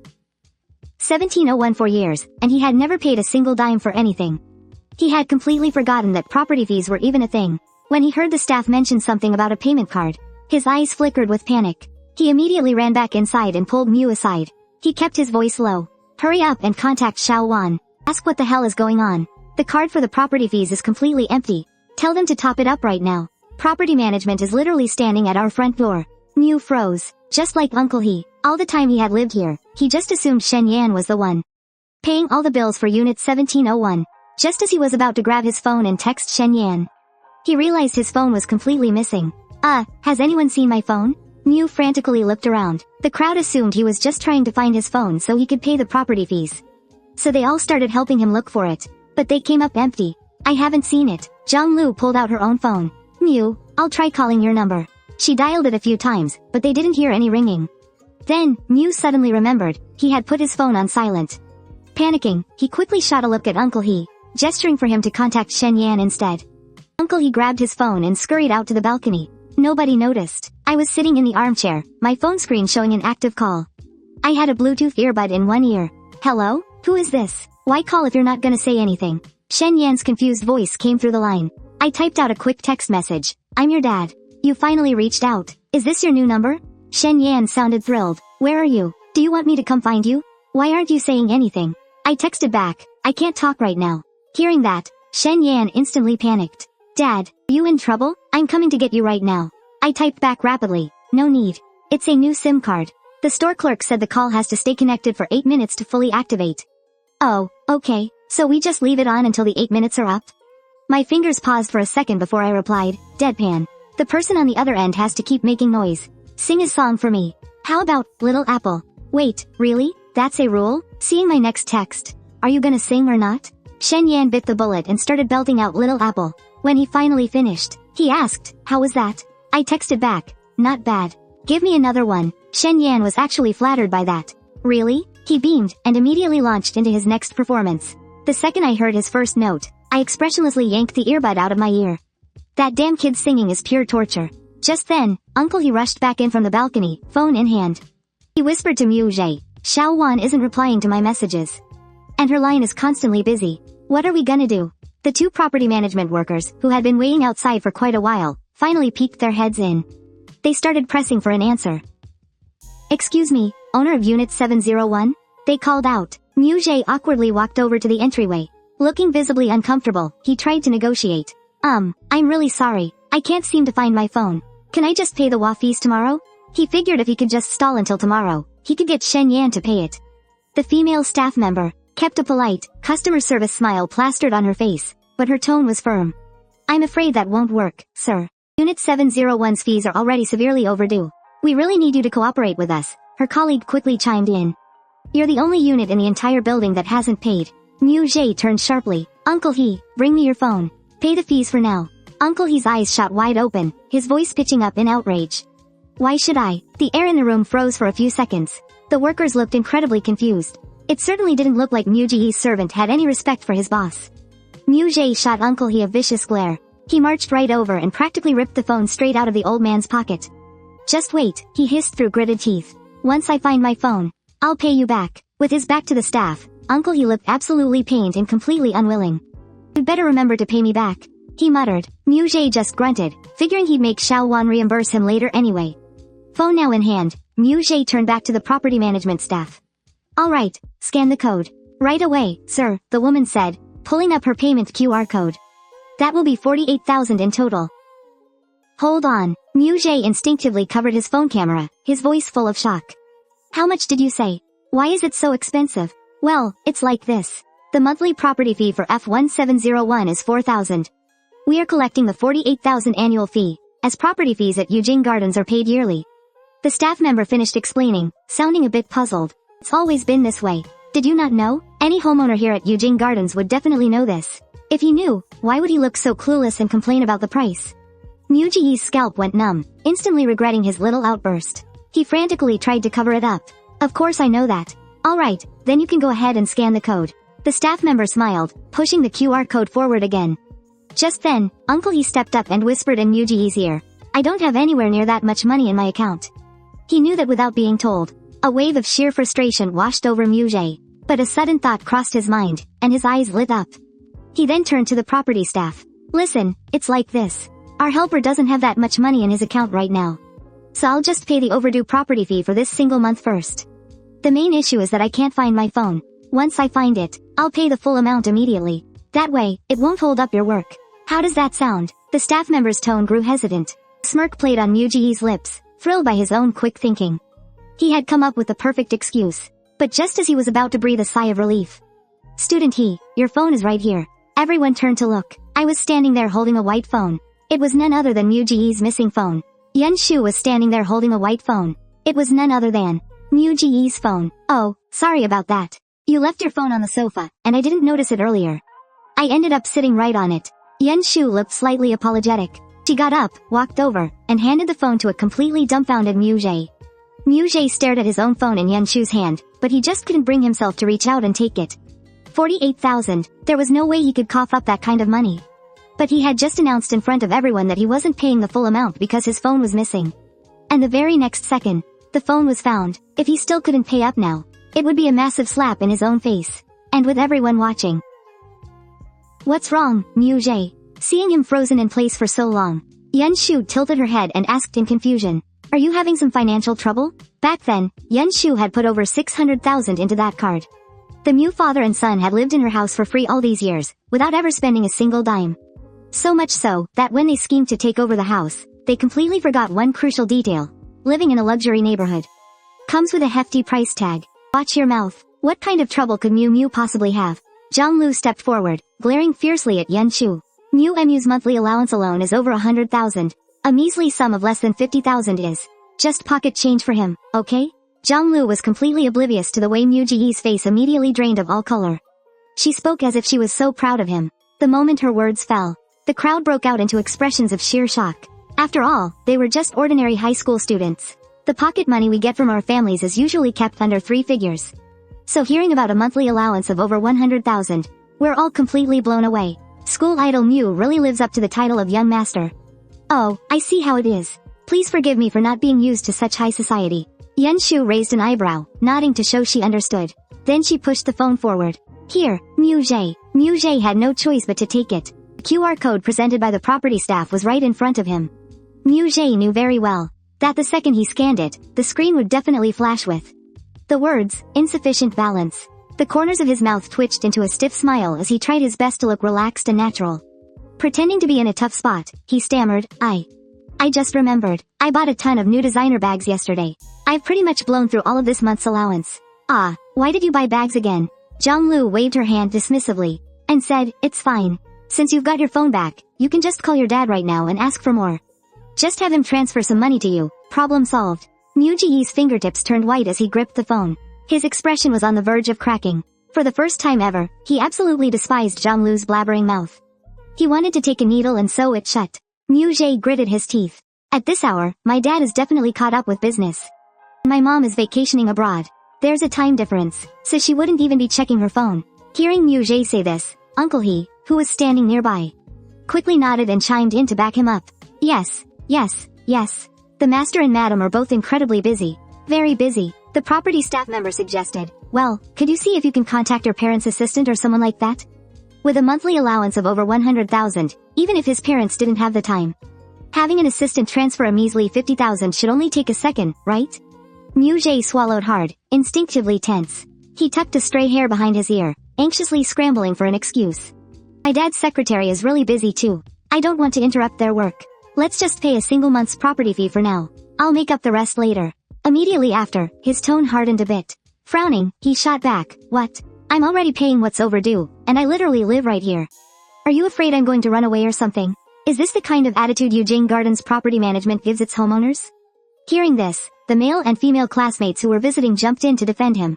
1701 for years, and he had never paid a single dime for anything. He had completely forgotten that property fees were even a thing. When he heard the staff mention something about a payment card, his eyes flickered with panic. He immediately ran back inside and pulled Mew aside. He kept his voice low. Hurry up and contact Xiao Wan. Ask what the hell is going on. The card for the property fees is completely empty. Tell them to top it up right now. Property management is literally standing at our front door. Mew froze. Just like Uncle he, all the time he had lived here, he just assumed Shen Yan was the one paying all the bills for Unit 1701. Just as he was about to grab his phone and text Shen Yan, he realized his phone was completely missing. Has anyone seen my phone? Mew frantically looked around. The crowd assumed he was just trying to find his phone so he could pay the property fees. So they all started helping him look for it. But they came up empty. I haven't seen it. Zhonglu pulled out her own phone. Mew, I'll try calling your number. She dialed it a few times, but they didn't hear any ringing. Then, Mew suddenly remembered, he had put his phone on silent. Panicking, he quickly shot a look at Uncle He, gesturing for him to contact Shen Yan instead. Uncle He grabbed his phone and scurried out to the balcony. Nobody noticed. I was sitting in the armchair, my phone screen showing an active call. I had a Bluetooth earbud in one ear. Hello? Who is this? Why call if you're not gonna say anything? Shen Yan's confused voice came through the line. I typed out a quick text message. I'm your dad. You finally reached out. Is this your new number? Shen Yan sounded thrilled. Where are you? Do you want me to come find you? Why aren't you saying anything? I texted back. I can't talk right now. Hearing that, Shen Yan instantly panicked. Dad, you in trouble? I'm coming to get you right now. I typed back rapidly. No need. It's a new SIM card. The store clerk said the call has to stay connected for 8 minutes to fully activate. Oh, okay. So we just leave it on until the 8 minutes are up? My fingers paused for a second before I replied, deadpan. The person on the other end has to keep making noise. Sing a song for me. How about, Little Apple? Wait, really? That's a rule? Seeing my next text. Are you gonna sing or not? Shen Yan bit the bullet and started belting out Little Apple. When he finally finished, he asked, how was that? I texted back, not bad. Give me another one. Shen Yan was actually flattered by that. Really? He beamed, and immediately launched into his next performance. The second I heard his first note, I expressionlessly yanked the earbud out of my ear. That damn kid singing is pure torture. Just then, Uncle He rushed back in from the balcony, phone in hand. He whispered to Mu Zhe, Xiao Wan isn't replying to my messages. And her line is constantly busy. What are we gonna do? The 2 property management workers, who had been waiting outside for quite a while, finally peeked their heads in. They started pressing for an answer. Excuse me, owner of Unit 701? They called out. Mu Zhe awkwardly walked over to the entryway. Looking visibly uncomfortable, he tried to negotiate. I'm really sorry. I can't seem to find my phone. Can I just pay the WA fees tomorrow? He figured if he could just stall until tomorrow, he could get Shen Yan to pay it. The female staff member kept a polite, customer service smile plastered on her face, but her tone was firm. I'm afraid that won't work, sir. Unit 701's fees are already severely overdue. We really need you to cooperate with us, her colleague quickly chimed in. You're the only unit in the entire building that hasn't paid. Mu Zhe turned sharply. Uncle He, bring me your phone. Pay the fees for now. Uncle He's eyes shot wide open, his voice pitching up in outrage. Why should I? The air in the room froze for a few seconds. The workers looked incredibly confused. It certainly didn't look like Mu Ji's servant had any respect for his boss. Mu Zhe shot Uncle He a vicious glare. He marched right over and practically ripped the phone straight out of the old man's pocket. Just wait, he hissed through gritted teeth. Once I find my phone, I'll pay you back. With his back to the staff, Uncle He looked absolutely pained and completely unwilling. You'd better remember to pay me back, he muttered. Mu Zhe just grunted, figuring he'd make Xiao Wan reimburse him later anyway. Phone now in hand, Mu Zhe turned back to the property management staff. Alright, scan the code. Right away, sir, the woman said, pulling up her payment QR code. That will be 48,000 in total. Hold on. Mu Zhe instinctively covered his phone camera, his voice full of shock. How much did you say? Why is it so expensive? Well, it's like this. The monthly property fee for F1701 is 4,000. We are collecting the 48,000 annual fee, as property fees at Eugene Gardens are paid yearly. The staff member finished explaining, sounding a bit puzzled. It's always been this way. Did you not know? Any homeowner here at Eugene Gardens would definitely know this. If he knew, why would he look so clueless and complain about the price? Mu Ji's scalp went numb, instantly regretting his little outburst. He frantically tried to cover it up. Of course I know that. Alright, then you can go ahead and scan the code. The staff member smiled, pushing the QR code forward again. Just then, Uncle He stepped up and whispered in Mu Ji's ear. I don't have anywhere near that much money in my account. He knew that without being told. A wave of sheer frustration washed over Mu Zhe. But a sudden thought crossed his mind, and his eyes lit up. He then turned to the property staff. Listen, it's like this. Our helper doesn't have that much money in his account right now. So I'll just pay the overdue property fee for this single month first. The main issue is that I can't find my phone. Once I find it, I'll pay the full amount immediately. That way, it won't hold up your work. How does that sound? The staff member's tone grew hesitant. A smirk played on Mu Ji's lips, thrilled by his own quick thinking. He had come up with the perfect excuse. But just as he was about to breathe a sigh of relief. Student He, your phone is right here. Everyone turned to look. I was standing there holding a white phone. It was none other than Mu Ji's missing phone. Yan Shu was standing there holding a white phone. It was none other than Mu Ji's phone. Oh, sorry about that. You left your phone on the sofa, and I didn't notice it earlier. I ended up sitting right on it. Yan Shu looked slightly apologetic. She got up, walked over, and handed the phone to a completely dumbfounded Mu Zhe. Mu Zhe stared at his own phone in Yan Shu's hand, but he just couldn't bring himself to reach out and take it. 48,000, there was no way he could cough up that kind of money. But he had just announced in front of everyone that he wasn't paying the full amount because his phone was missing. And the very next second, the phone was found. If he still couldn't pay up now, it would be a massive slap in his own face. And with everyone watching. What's wrong, Mu Zhe? Seeing him frozen in place for so long, Yan Shu tilted her head and asked in confusion. Are you having some financial trouble? Back then, Yan Shu had put over 600,000 into that card. The Mu father and son had lived in her house for free all these years, without ever spending a single dime. So much so, that when they schemed to take over the house, they completely forgot one crucial detail. Living in a luxury neighborhood. Comes with a hefty price tag. Watch your mouth. What kind of trouble could Mu possibly have? Zhang Lu stepped forward, glaring fiercely at Yan Shu. Mu's monthly allowance alone is over 100,000. A measly sum of less than 50,000 is just pocket change for him, okay? Zhang Lu was completely oblivious to the way Mu Ji's face immediately drained of all color. She spoke as if she was so proud of him. The moment her words fell, the crowd broke out into expressions of sheer shock. After all, they were just ordinary high school students. The pocket money we get from our families is usually kept under 3 figures. So hearing about a monthly allowance of over 100,000, we're all completely blown away. School idol Mu really lives up to the title of young master. Oh, I see how it is. Please forgive me for not being used to such high society. Yan Shu raised an eyebrow, nodding to show she understood. Then she pushed the phone forward. Here, Mu Zhe. Mu Zhe had no choice but to take it. The QR code presented by the property staff was right in front of him. Mu Zhe knew very well that the second he scanned it, the screen would definitely flash with the words, insufficient balance. The corners of his mouth twitched into a stiff smile as he tried his best to look relaxed and natural. Pretending to be in a tough spot, he stammered, I just remembered. I bought a ton of new designer bags yesterday. I've pretty much blown through all of this month's allowance. Ah, why did you buy bags again? Zhang Lu waved her hand dismissively and said, it's fine. Since you've got your phone back, you can just call your dad right now and ask for more. Just have him transfer some money to you. Problem solved. Mu Ji's fingertips turned white as he gripped the phone. His expression was on the verge of cracking. For the first time ever, he absolutely despised Zhonglu's blabbering mouth. He wanted to take a needle and sew it shut. Mu Zhe gritted his teeth. At this hour, my dad is definitely caught up with business. My mom is vacationing abroad. There's a time difference, so she wouldn't even be checking her phone. Hearing Mu Zhe say this, Uncle He, who was standing nearby, quickly nodded and chimed in to back him up. Yes, yes, yes. The master and madam are both incredibly busy. Very busy. The property staff member suggested. Well, could you see if you can contact your parents' assistant or someone like that? With a monthly allowance of over 100,000, even if his parents didn't have the time. Having an assistant transfer a measly 50,000 should only take a second, right? Mu Zhe swallowed hard, instinctively tense. He tucked a stray hair behind his ear, anxiously scrambling for an excuse. My dad's secretary is really busy too. I don't want to interrupt their work. Let's just pay a single month's property fee for now. I'll make up the rest later. Immediately after, his tone hardened a bit. Frowning, he shot back, What? I'm already paying what's overdue, and I literally live right here. Are you afraid I'm going to run away or something? Is this the kind of attitude Eugene Gardens property management gives its homeowners? Hearing this, the male and female classmates who were visiting jumped in to defend him.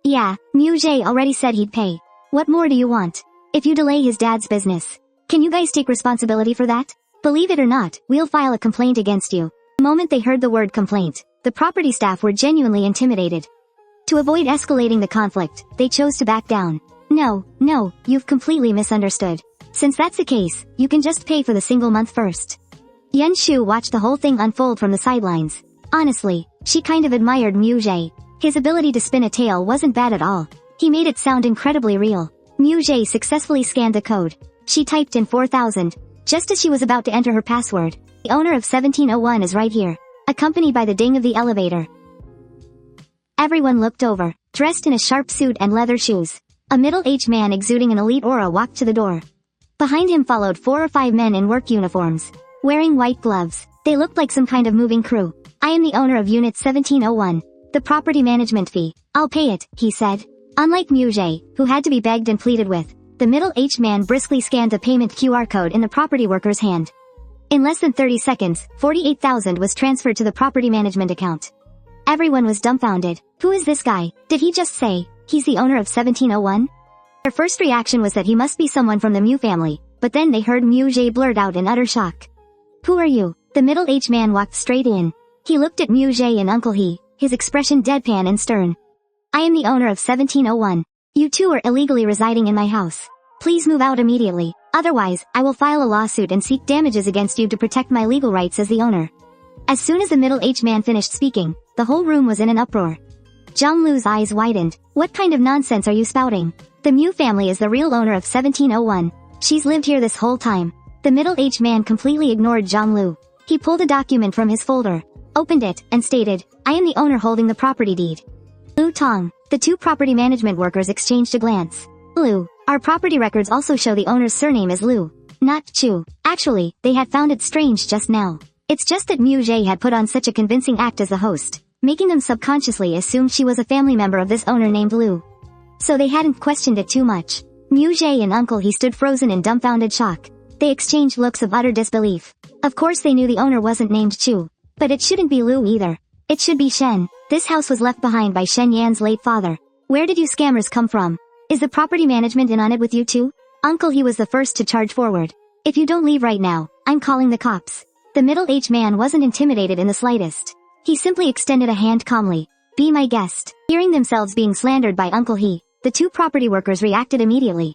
Yeah, Mu Zhe already said he'd pay. What more do you want? If you delay his dad's business, can you guys take responsibility for that? Believe it or not, we'll file a complaint against you. The moment they heard the word complaint, the property staff were genuinely intimidated. To avoid escalating the conflict, they chose to back down. No, you've completely misunderstood. Since that's the case, you can just pay for the single month first. Yan Shu watched the whole thing unfold from the sidelines. Honestly, she kind of admired Mu Zhe. His ability to spin a tale wasn't bad at all. He made it sound incredibly real. Mu Zhe successfully scanned the code. She typed in 4,000. Just as she was about to enter her password, the owner of 1701 is right here, accompanied by the ding of the elevator. Everyone looked over. Dressed in a sharp suit and leather shoes, a middle-aged man exuding an elite aura walked to the door. Behind him followed 4 or 5 men in work uniforms, wearing white gloves. They looked like some kind of moving crew. I am the owner of Unit 1701. The property management fee. I'll pay it, he said. Unlike Mu Zhe, who had to be begged and pleaded with, the middle-aged man briskly scanned the payment QR code in the property worker's hand. In less than 30 seconds, 48,000 was transferred to the property management account. Everyone was dumbfounded. Who is this guy? Did he just say, he's the owner of 1701? Their first reaction was that he must be someone from the Mu family, but then they heard Mu Zhe blurt out in utter shock. Who are you? The middle-aged man walked straight in. He looked at Mu Zhe and Uncle He, his expression deadpan and stern. I am the owner of 1701. You two are illegally residing in my house. Please move out immediately, otherwise, I will file a lawsuit and seek damages against you to protect my legal rights as the owner. As soon as the middle-aged man finished speaking, the whole room was in an uproar. Zhonglu's eyes widened. What kind of nonsense are you spouting? The Mu family is the real owner of 1701. She's lived here this whole time. The middle-aged man completely ignored Zhonglu. He pulled a document from his folder, opened it, and stated, I am the owner holding the property deed. Lu Tong. The two property management workers exchanged a glance. Lu, our property records also show the owner's surname is Lu, not Chu. Actually, they had found it strange just now. It's just that Mu Zhe had put on such a convincing act as the host, making them subconsciously assume she was a family member of this owner named Lu. So they hadn't questioned it too much. Mu Zhe and Uncle He stood frozen in dumbfounded shock. They exchanged looks of utter disbelief. Of course they knew the owner wasn't named Chu, but it shouldn't be Lu either. It should be Shen. This house was left behind by Shen Yan's late father. Where did you scammers come from? Is the property management in on it with you too? Uncle He was the first to charge forward. If you don't leave right now, I'm calling the cops. The middle-aged man wasn't intimidated in the slightest. He simply extended a hand calmly. Be my guest. Hearing themselves being slandered by Uncle He, the two property workers reacted immediately.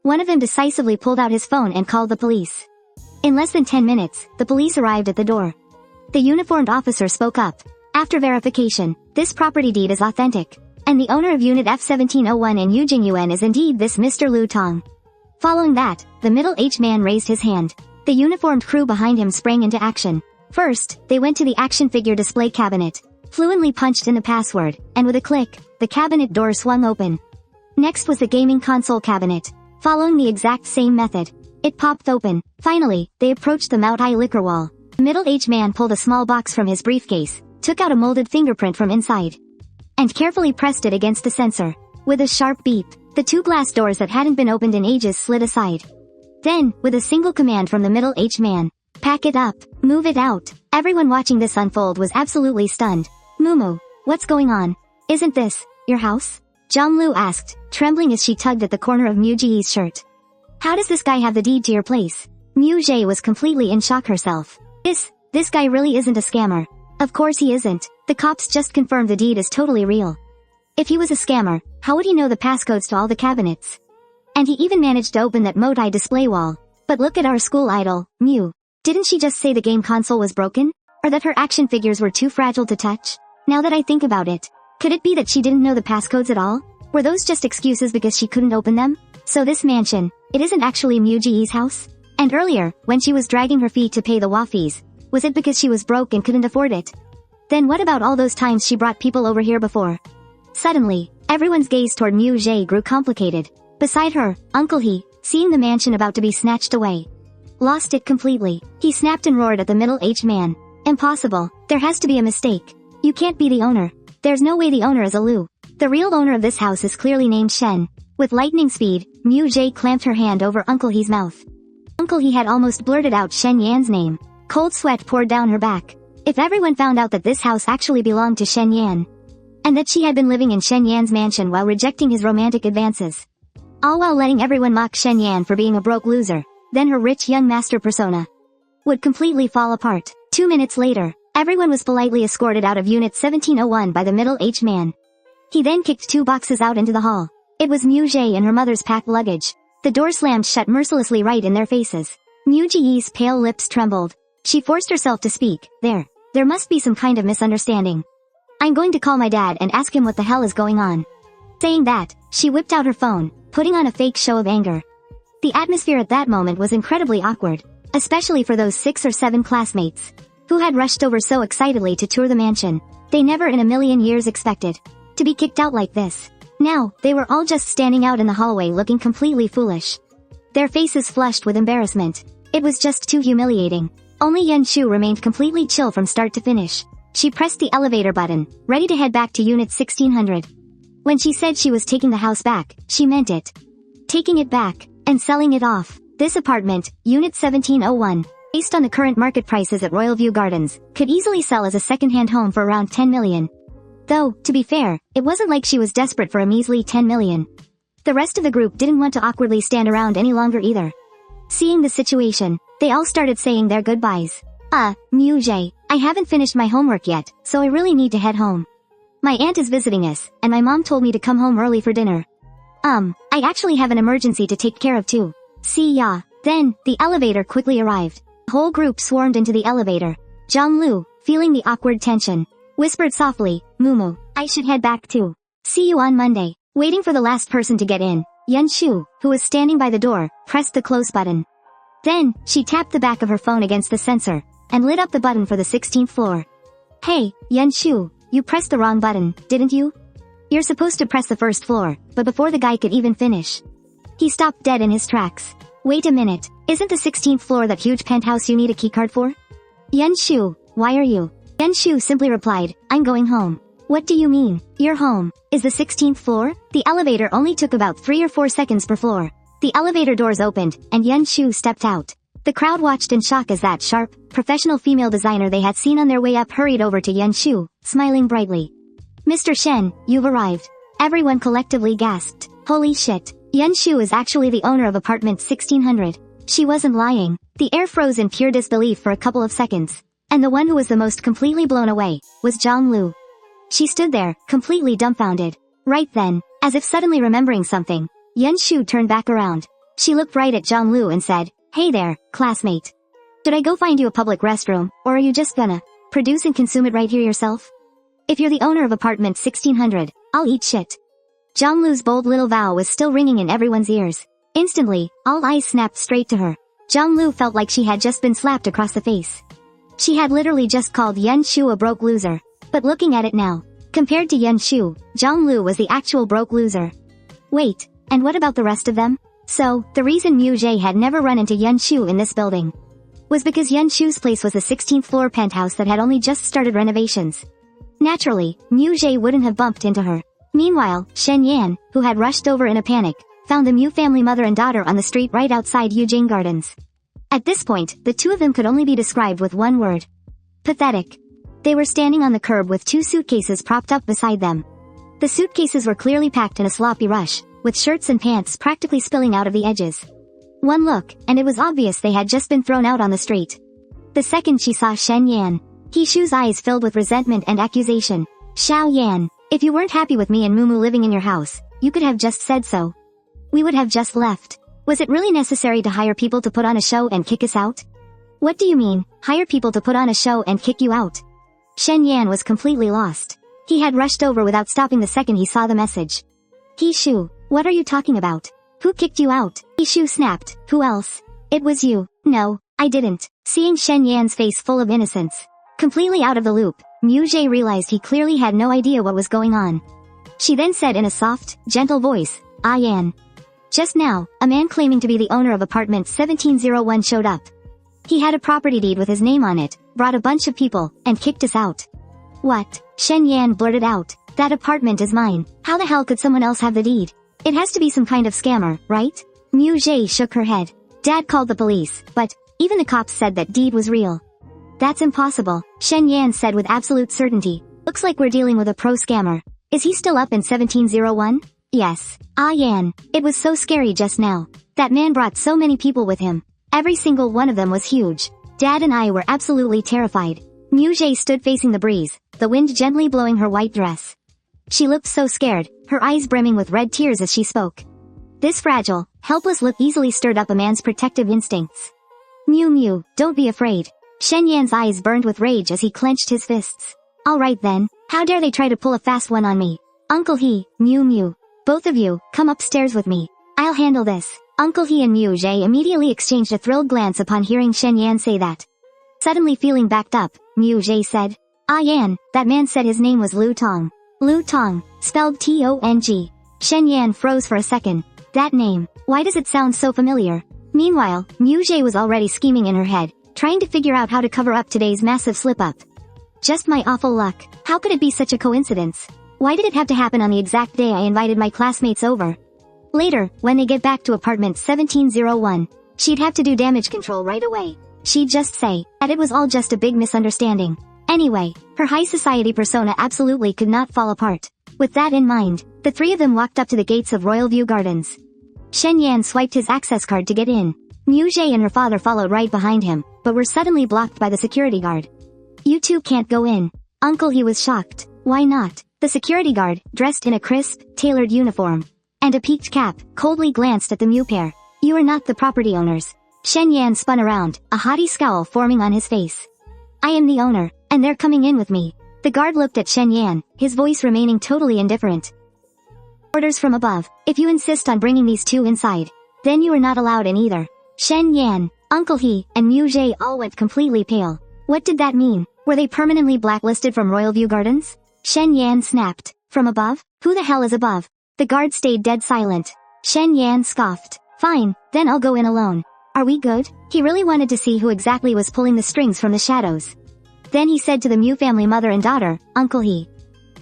One of them decisively pulled out his phone and called the police. In less than 10 minutes, the police arrived at the door. The uniformed officer spoke up. After verification, this property deed is authentic, and the owner of Unit F1701 in Yujingyuan is indeed this Mr. Lu Tong. Following that, the middle-aged man raised his hand. The uniformed crew behind him sprang into action. First, they went to the action figure display cabinet, fluently punched in the password, and with a click, the cabinet door swung open. Next was the gaming console cabinet. Following the exact same method, it popped open. Finally, they approached the Moutai liquor wall. The middle-aged man pulled a small box from his briefcase, took out a molded fingerprint from inside, and carefully pressed it against the sensor. With a sharp beep, the two glass doors that hadn't been opened in ages slid aside. Then, with a single command from the middle-aged man, pack it up, move it out. Everyone watching this unfold was absolutely stunned. Mumu, what's going on? Isn't this your house? Zhonglu asked, trembling as she tugged at the corner of Mu Ji's shirt. How does this guy have the deed to your place? Mu Ji was completely in shock herself. This guy really isn't a scammer. Of course he isn't. The cops just confirmed the deed is totally real. If he was a scammer, how would he know the passcodes to all the cabinets? And he even managed to open that Motai display wall. But look at our school idol, Mu. Didn't she just say the game console was broken? Or that her action figures were too fragile to touch? Now that I think about it, could it be that she didn't know the passcodes at all? Were those just excuses because she couldn't open them? So this mansion, it isn't actually Mu Ji's house? And earlier, when she was dragging her feet to pay the WA fees, was it because she was broke and couldn't afford it? Then what about all those times she brought people over here before? Suddenly, everyone's gaze toward Mu Ji grew complicated. Beside her, Uncle He, seeing the mansion about to be snatched away, lost it completely. He snapped and roared at the middle-aged man. Impossible. There has to be a mistake. You can't be the owner. There's no way the owner is a Lu. The real owner of this house is clearly named Shen. With lightning speed, Mu Ji clamped her hand over Uncle He's mouth. Uncle He had almost blurted out Shen Yan's name. Cold sweat poured down her back. If everyone found out that this house actually belonged to Shen Yan, and that she had been living in Shen Yan's mansion while rejecting his romantic advances, all while letting everyone mock Shen Yan for being a broke loser, then her rich young master persona would completely fall apart. 2 minutes later, everyone was politely escorted out of Unit 1701 by the middle-aged man. He then kicked 2 boxes out into the hall. It was Mu Ji and her mother's packed luggage. The door slammed shut mercilessly right in their faces. Mu Ji's pale lips trembled. She forced herself to speak. There must be some kind of misunderstanding. I'm going to call my dad and ask him what the hell is going on. Saying that, she whipped out her phone, putting on a fake show of anger. The atmosphere at that moment was incredibly awkward, especially for those 6 or 7 classmates who had rushed over so excitedly to tour the mansion. They never in a million years expected to be kicked out like this. Now, they were all just standing out in the hallway looking completely foolish. Their faces flushed with embarrassment. It was just too humiliating. Only Yan Shu remained completely chill from start to finish. She pressed the elevator button, ready to head back to Unit 1600. When she said she was taking the house back, she meant it. Taking it back, and selling it off. This apartment, Unit 1701, based on the current market prices at Royal View Gardens, could easily sell as a second-hand home for around 10 million. Though, to be fair, it wasn't like she was desperate for a measly 10 million. The rest of the group didn't want to awkwardly stand around any longer either. Seeing the situation, they all started saying their goodbyes. Mu Ji, I haven't finished my homework yet, so I really need to head home. My aunt is visiting us, and my mom told me to come home early for dinner. I actually have an emergency to take care of too. See ya. Then, the elevator quickly arrived. The whole group swarmed into the elevator. Zhonglu, feeling the awkward tension, whispered softly, Mumu, I should head back too. See you on Monday. Waiting for the last person to get in, Yan Shu, who was standing by the door, pressed the close button. Then, she tapped the back of her phone against the sensor, and lit up the button for the 16th floor. Hey, Yan Shu, you pressed the wrong button, didn't you? You're supposed to press the first floor, but before the guy could even finish, he stopped dead in his tracks. Wait a minute, isn't the 16th floor that huge penthouse you need a keycard for? Yan Shu, why are you? Yan Shu simply replied, I'm going home. What do you mean, you're home? Is the 16th floor? The elevator only took about 3 or 4 seconds per floor. The elevator doors opened, and Yan Shu stepped out. The crowd watched in shock as that sharp, professional female designer they had seen on their way up hurried over to Yan Shu, smiling brightly. Mr. Shen, you've arrived. Everyone collectively gasped. Holy shit. Yan Shu is actually the owner of apartment 1600. She wasn't lying. The air froze in pure disbelief for a couple of seconds. And the one who was the most completely blown away was Zhonglu. She stood there, completely dumbfounded. Right then, as if suddenly remembering something, Yan Shu turned back around. She looked right at Zhonglu and said, Hey there, classmate. Should I go find you a public restroom, or are you just gonna produce and consume it right here yourself? If you're the owner of apartment 1600, I'll eat shit. Zhonglu's bold little vow was still ringing in everyone's ears. Instantly, all eyes snapped straight to her. Zhonglu felt like she had just been slapped across the face. She had literally just called Yan Shu a broke loser. But looking at it now, compared to Yan Shu, Zhonglu was the actual broke loser. Wait, and what about the rest of them? So, the reason Mu Ji had never run into Yan Shu in this building was because Yan Shu's place was a 16th floor penthouse that had only just started renovations. Naturally, Mu Ji wouldn't have bumped into her. Meanwhile, Shen Yan, who had rushed over in a panic, found the Mu family mother and daughter on the street right outside Yujing Gardens. At this point, the two of them could only be described with one word. Pathetic. They were standing on the curb with 2 suitcases propped up beside them. The suitcases were clearly packed in a sloppy rush, with shirts and pants practically spilling out of the edges. One look, and it was obvious they had just been thrown out on the street. The second she saw Shen Yan, Shu's eyes filled with resentment and accusation. Xiao Yan, if you weren't happy with me and Mumu living in your house, you could have just said so. We would have just left. Was it really necessary to hire people to put on a show and kick us out? What do you mean, hire people to put on a show and kick you out? Shen Yan was completely lost. He had rushed over without stopping the second he saw the message. Shu, what are you talking about? Who kicked you out? Shu snapped. Who else? It was you. No, I didn't. Seeing Shen Yan's face full of innocence, completely out of the loop, Mu Jie realized he clearly had no idea what was going on. She then said in a soft, gentle voice, Ah Yan. Just now, a man claiming to be the owner of apartment 1701 showed up. He had a property deed with his name on it, brought a bunch of people, and kicked us out. What? Shen Yan blurted out. That apartment is mine. How the hell could someone else have the deed? It has to be some kind of scammer, right? Mu Jie shook her head. Dad called the police, but even the cops said that deed was real. That's impossible, Shen Yan said with absolute certainty. Looks like we're dealing with a pro scammer. Is he still up in 1701? Yes. Ah Yan, it was so scary just now. That man brought so many people with him. Every single one of them was huge. Dad and I were absolutely terrified. Mu Jie stood facing the breeze, the wind gently blowing her white dress. She looked so scared, her eyes brimming with red tears as she spoke. This fragile, helpless look easily stirred up a man's protective instincts. Mew, don't be afraid. Shen Yan's eyes burned with rage as he clenched his fists. Alright then, how dare they try to pull a fast one on me? Uncle He, Mew. Both of you, come upstairs with me. I'll handle this. Uncle He and Mu Jie immediately exchanged a thrilled glance upon hearing Shen Yan say that. Suddenly feeling backed up, Mu Jie said, Ah Yan, that man said his name was Lu Tong. Lu Tong, spelled Tong. Shen Yan froze for a second. That name, why does it sound so familiar? Meanwhile, Mu Jie was already scheming in her head, trying to figure out how to cover up today's massive slip-up. Just my awful luck. How could it be such a coincidence? Why did it have to happen on the exact day I invited my classmates over? Later, when they get back to apartment 1701, she'd have to do damage control right away. She'd just say that it was all just a big misunderstanding. Anyway, her high society persona absolutely could not fall apart. With that in mind, the three of them walked up to the gates of Royal View Gardens. Shen Yan swiped his access card to get in. Mu Jie and her father followed right behind him, but were suddenly blocked by the security guard. You two can't go in. Uncle He was shocked. Why not? The security guard, dressed in a crisp, tailored uniform, and a peaked cap, coldly glanced at the Mu pair. You are not the property owners. Shen Yan spun around, a haughty scowl forming on his face. I am the owner, and they're coming in with me. The guard looked at Shen Yan, his voice remaining totally indifferent. Orders from above. If you insist on bringing these two inside, then you are not allowed in either. Shen Yan, Uncle He, and Mu Jie all went completely pale. What did that mean? Were they permanently blacklisted from Royal View Gardens? Shen Yan snapped. From above? Who the hell is above? The guard stayed dead silent. Shen Yan scoffed. Fine, then I'll go in alone. Are we good? He really wanted to see who exactly was pulling the strings from the shadows. Then he said to the Mu family mother and daughter, Uncle He.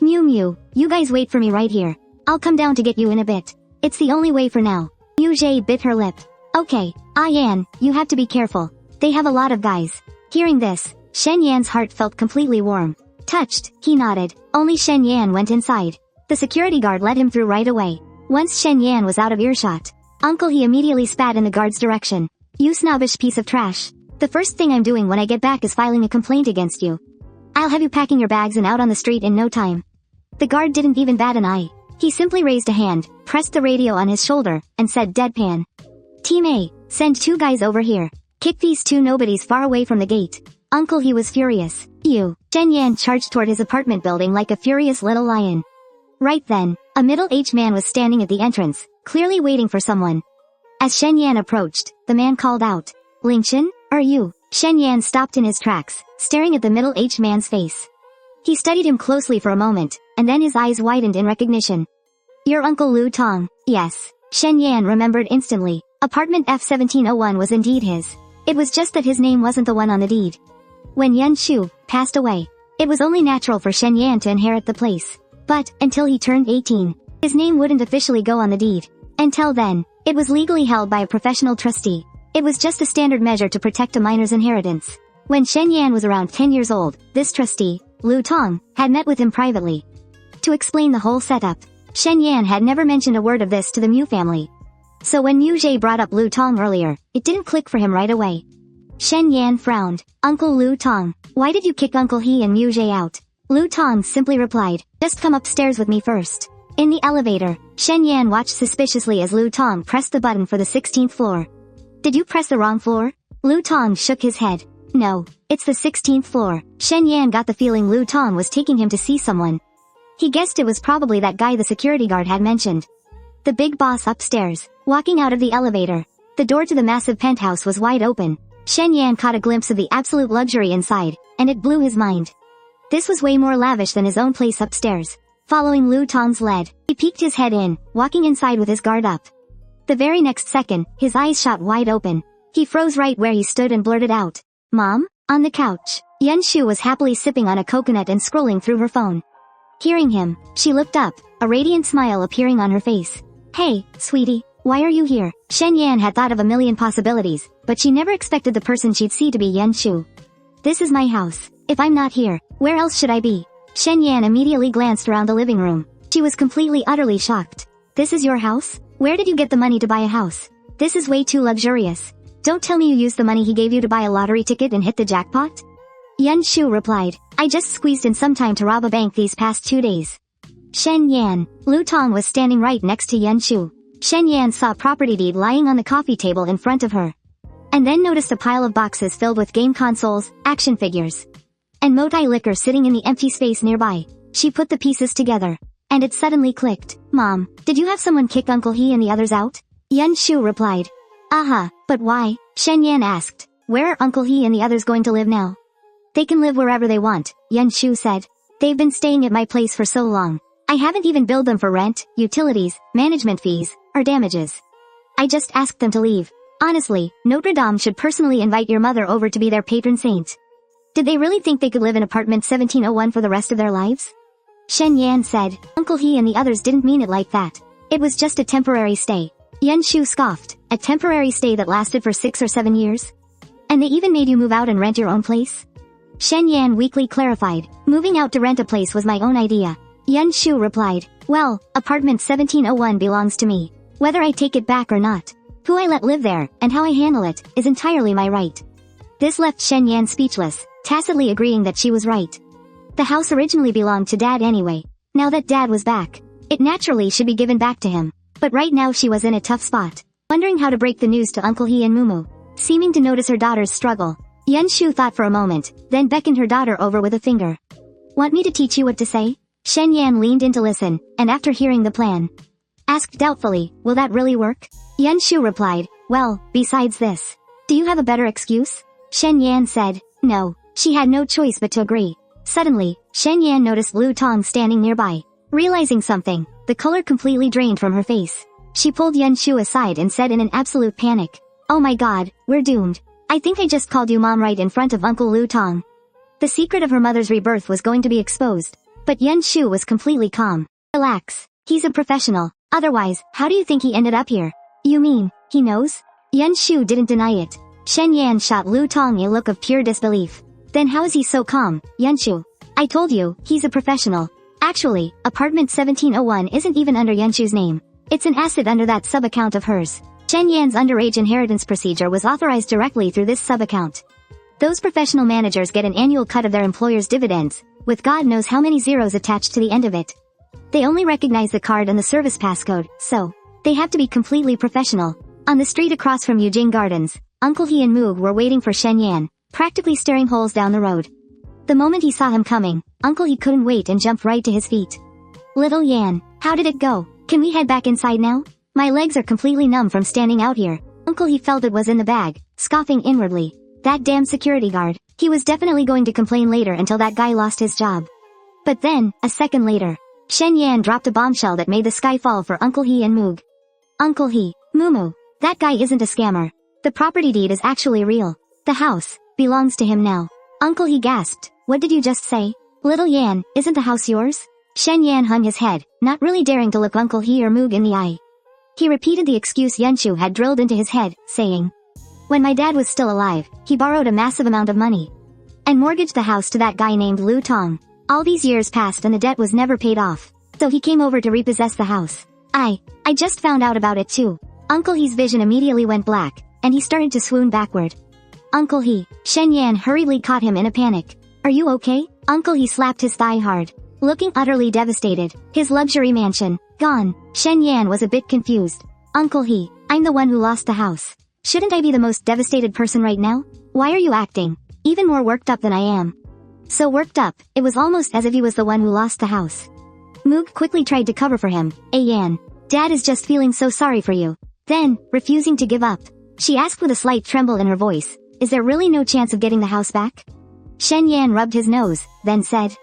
Mew, you guys wait for me right here. I'll come down to get you in a bit. It's the only way for now. Mu Jie bit her lip. Okay, Ah Yan, you have to be careful. They have a lot of guys. Hearing this, Shen Yan's heart felt completely warm. Touched, he nodded. Only Shen Yan went inside. The security guard let him through right away. Once Shen Yan was out of earshot, Uncle He immediately spat in the guard's direction. You snobbish piece of trash. The first thing I'm doing when I get back is filing a complaint against you. I'll have you packing your bags and out on the street in no time. The guard didn't even bat an eye. He simply raised a hand, pressed the radio on his shoulder, and said deadpan. Team A, send two guys over here. Kick these two nobodies far away from the gate. Uncle He was furious. Shen Yan charged toward his apartment building like a furious little lion. Right then, a middle-aged man was standing at the entrance, clearly waiting for someone. As Shen Yan approached, the man called out, Lingshan, are you? Shen Yan stopped in his tracks, staring at the middle-aged man's face. He studied him closely for a moment, and then his eyes widened in recognition. Your Uncle Lu Tong. Yes. Shen Yan remembered instantly. Apartment F1701 was indeed his. It was just that his name wasn't the one on the deed. When Yun Shu passed away, it was only natural for Shen Yan to inherit the place. But, until he turned 18, his name wouldn't officially go on the deed. Until then, it was legally held by a professional trustee. It was just a standard measure to protect a minor's inheritance. When Shen Yan was around 10 years old, this trustee, Lu Tong, had met with him privately. To explain the whole setup, Shen Yan had never mentioned a word of this to the Mu family. So when Mu Jie brought up Lu Tong earlier, it didn't click for him right away. Shen Yan frowned. Uncle Lu Tong, why did you kick Uncle He and Mu Jie out? Lu Tong simply replied, just come upstairs with me first. In the elevator, Shen Yan watched suspiciously as Lu Tong pressed the button for the 16th floor. Did you press the wrong floor? Lu Tong shook his head. No, it's the 16th floor. Shen Yan got the feeling Lu Tong was taking him to see someone. He guessed it was probably that guy the security guard had mentioned. The big boss upstairs, walking out of the elevator. The door to the massive penthouse was wide open. Shen Yan caught a glimpse of the absolute luxury inside, and it blew his mind. This was way more lavish than his own place upstairs. Following Lu Tong's lead, he peeked his head in, walking inside with his guard up. The very next second, his eyes shot wide open. He froze right where he stood and blurted out, Mom? On the couch, Yan Shu was happily sipping on a coconut and scrolling through her phone. Hearing him, she looked up, a radiant smile appearing on her face. Hey, sweetie, why are you here? Shen Yan had thought of a million possibilities, but she never expected the person she'd see to be Yan Shu. This is my house. If I'm not here, where else should I be? Shen Yan immediately glanced around the living room. She was completely utterly shocked. This is your house? Where did you get the money to buy a house? This is way too luxurious. Don't tell me you used the money he gave you to buy a lottery ticket and hit the jackpot? Yan Shu replied, I just squeezed in some time to rob a bank these past 2 days. Shen Yan. Lu Tong was standing right next to Yan Shu. Shen Yan saw a property deed lying on the coffee table in front of her. And then noticed a pile of boxes filled with game consoles, action figures, and Motai liquor sitting in the empty space nearby. She put the pieces together. And it suddenly clicked. Mom, did you have someone kick Uncle He and the others out? Yan Shu replied. But why? Shen Yan asked. Where are Uncle He and the others going to live now? They can live wherever they want, Yan Shu said. They've been staying at my place for so long. I haven't even billed them for rent, utilities, management fees, or damages. I just asked them to leave. Honestly, Notre Dame should personally invite your mother over to be their patron saint. Did they really think they could live in apartment 1701 for the rest of their lives? Shen Yan said. Uncle He and the others didn't mean it like that. It was just a temporary stay. Yan Shu scoffed. A temporary stay that lasted for 6 or 7 years? And they even made you move out and rent your own place? Shen Yan weakly clarified. Moving out to rent a place was my own idea. Yan Shu replied. Well, apartment 1701 belongs to me. Whether I take it back or not, who I let live there, and how I handle it, is entirely my right. This left Shen Yan speechless, tacitly agreeing that she was right. The house originally belonged to Dad anyway. Now that Dad was back, it naturally should be given back to him. But right now she was in a tough spot, wondering how to break the news to Uncle He and Mumu. Seeming to notice her daughter's struggle, Yan Shu thought for a moment, then beckoned her daughter over with a finger. Want me to teach you what to say? Shen Yan leaned in to listen, and after hearing the plan, asked doubtfully, will that really work? Yan Shu replied, well, besides this, do you have a better excuse? Shen Yan said, no. She had no choice but to agree. Suddenly, Shen Yan noticed Lu Tong standing nearby. Realizing something, the color completely drained from her face. She pulled Yan Shu aside and said in an absolute panic, oh my god, we're doomed. I think I just called you mom right in front of Uncle Lu Tong. The secret of her mother's rebirth was going to be exposed. But Yan Shu was completely calm. Relax. He's a professional. Otherwise, how do you think he ended up here? You mean, he knows? Yan Shu didn't deny it. Shen Yan shot Lu Tong a look of pure disbelief. Then how is he so calm, Yan Shu? I told you, he's a professional. Actually, apartment 1701 isn't even under Yan Shu's name. It's an asset under that sub-account of hers. Shen Yan's underage inheritance procedure was authorized directly through this sub-account. Those professional managers get an annual cut of their employer's dividends, with God knows how many zeros attached to the end of it. They only recognize the card and the service passcode, so they have to be completely professional. On the street across from Yujing Gardens, Uncle He and Moog were waiting for Shen Yan, practically staring holes down the road. The moment he saw him coming, Uncle He couldn't wait and jumped right to his feet. Little Yan, how did it go? Can we head back inside now? My legs are completely numb from standing out here. Uncle He felt it was in the bag, scoffing inwardly. That damn security guard. He was definitely going to complain later until that guy lost his job. But then, a second later, Shen Yan dropped a bombshell that made the sky fall for Uncle He and Moog. Uncle He, Mumu, that guy isn't a scammer. The property deed is actually real. The house belongs to him now. Uncle He gasped. What did you just say? Little Yan, isn't the house yours? Shen Yan hung his head, not really daring to look Uncle He or Moog in the eye. He repeated the excuse Yanshu had drilled into his head, saying, when my dad was still alive, he borrowed a massive amount of money and mortgaged the house to that guy named Lu Tong. All these years passed and the debt was never paid off. So he came over to repossess the house. I just found out about it too. Uncle He's vision immediately went black, and he started to swoon backward. Uncle He, Shen Yan hurriedly caught him in a panic. Are you okay? Uncle He slapped his thigh hard. Looking utterly devastated, his luxury mansion, gone. Shen Yan was a bit confused. Uncle He, I'm the one who lost the house. Shouldn't I be the most devastated person right now? Why are you acting even more worked up than I am? So worked up, it was almost as if he was the one who lost the house. Moog quickly tried to cover for him. Yan, Dad is just feeling so sorry for you. Then, refusing to give up, she asked with a slight tremble in her voice, is there really no chance of getting the house back? Shen Yan rubbed his nose, then said,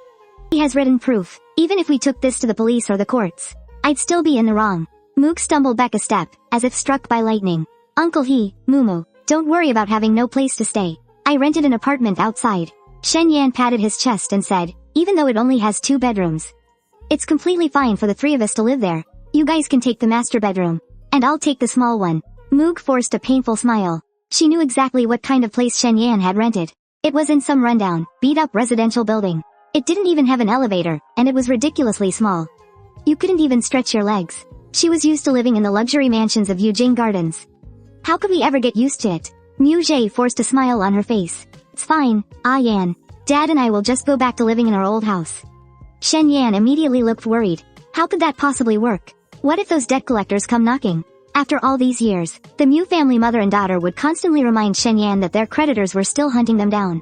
he has written proof. Even if we took this to the police or the courts, I'd still be in the wrong. Moog stumbled back a step, as if struck by lightning. Uncle He, Mumu, don't worry about having no place to stay. I rented an apartment outside. Shen Yan patted his chest and said, even though it only has 2 bedrooms, it's completely fine for the 3 of us to live there. You guys can take the master bedroom, and I'll take the small one. Moog forced a painful smile. She knew exactly what kind of place Shen Yan had rented. It was in some rundown, beat-up residential building. It didn't even have an elevator, and it was ridiculously small. You couldn't even stretch your legs. She was used to living in the luxury mansions of Yujing Gardens. How could we ever get used to it? Mu Jie forced a smile on her face. It's fine, Yan. Dad and I will just go back to living in our old house. Shen Yan immediately looked worried. How could that possibly work? What if those debt collectors come knocking? After all these years, the Mu family mother and daughter would constantly remind Shen Yan that their creditors were still hunting them down.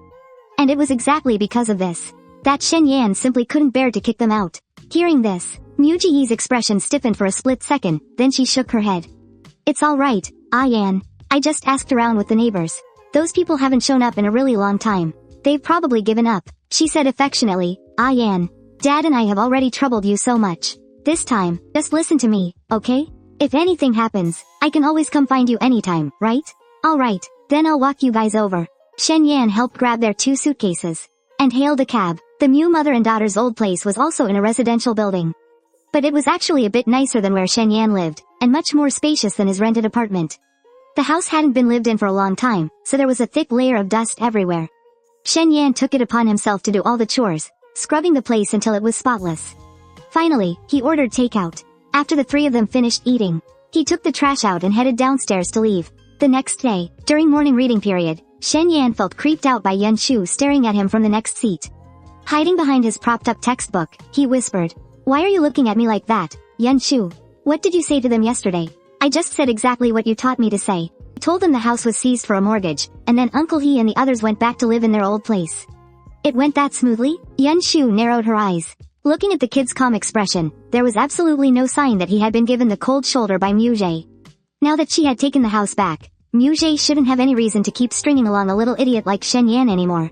And it was exactly because of this that Shen Yan simply couldn't bear to kick them out. Hearing this, Mu Ji's expression stiffened for a split second, then she shook her head. It's alright, Yan. I just asked around with the neighbors. Those people haven't shown up in a really long time. They've probably given up, she said affectionately. Yan. Dad and I have already troubled you so much. This time, just listen to me, okay? If anything happens, I can always come find you anytime, right? Alright, then I'll walk you guys over. Shen Yan helped grab their 2 suitcases and hailed a cab. The Mu mother and daughter's old place was also in a residential building. But it was actually a bit nicer than where Shen Yan lived, and much more spacious than his rented apartment. The house hadn't been lived in for a long time, so there was a thick layer of dust everywhere. Shen Yan took it upon himself to do all the chores, scrubbing the place until it was spotless. Finally, he ordered takeout. After the 3 of them finished eating, he took the trash out and headed downstairs to leave. The next day, during morning reading period, Shen Yan felt creeped out by Yan Shu staring at him from the next seat. Hiding behind his propped-up textbook, he whispered, "Why are you looking at me like that, Yan Shu? What did you say to them yesterday?" "I just said exactly what you taught me to say. I told them the house was seized for a mortgage, and then Uncle He and the others went back to live in their old place." "It went that smoothly?" Yan Shu narrowed her eyes. Looking at the kid's calm expression, there was absolutely no sign that he had been given the cold shoulder by Mu Jie. Now that she had taken the house back, Mu Jie shouldn't have any reason to keep stringing along a little idiot like Shen Yan anymore.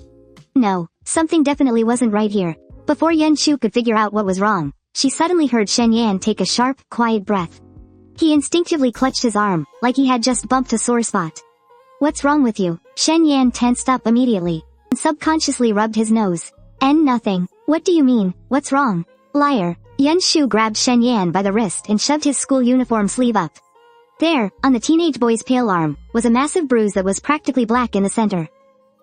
No, something definitely wasn't right here. Before Yan Shu could figure out what was wrong, she suddenly heard Shen Yan take a sharp, quiet breath. He instinctively clutched his arm, like he had just bumped a sore spot. "What's wrong with you?" Shen Yan tensed up immediately, and subconsciously rubbed his nose. Nothing. What do you mean, what's wrong? Liar. Yan Shu grabbed Shen Yan by the wrist and shoved his school uniform sleeve up. There, on the teenage boy's pale arm, was a massive bruise that was practically black in the center.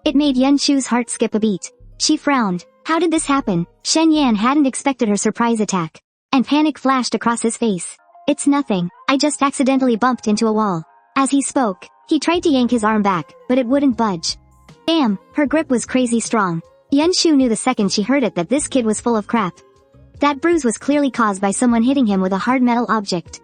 It made Yan Shu's heart skip a beat. She frowned. How did this happen? Shen Yan hadn't expected her surprise attack, and panic flashed across his face. "It's nothing. I just accidentally bumped into a wall." As he spoke, he tried to yank his arm back, but it wouldn't budge. Damn, her grip was crazy strong. Yan Shu knew the second she heard it that this kid was full of crap. That bruise was clearly caused by someone hitting him with a hard metal object.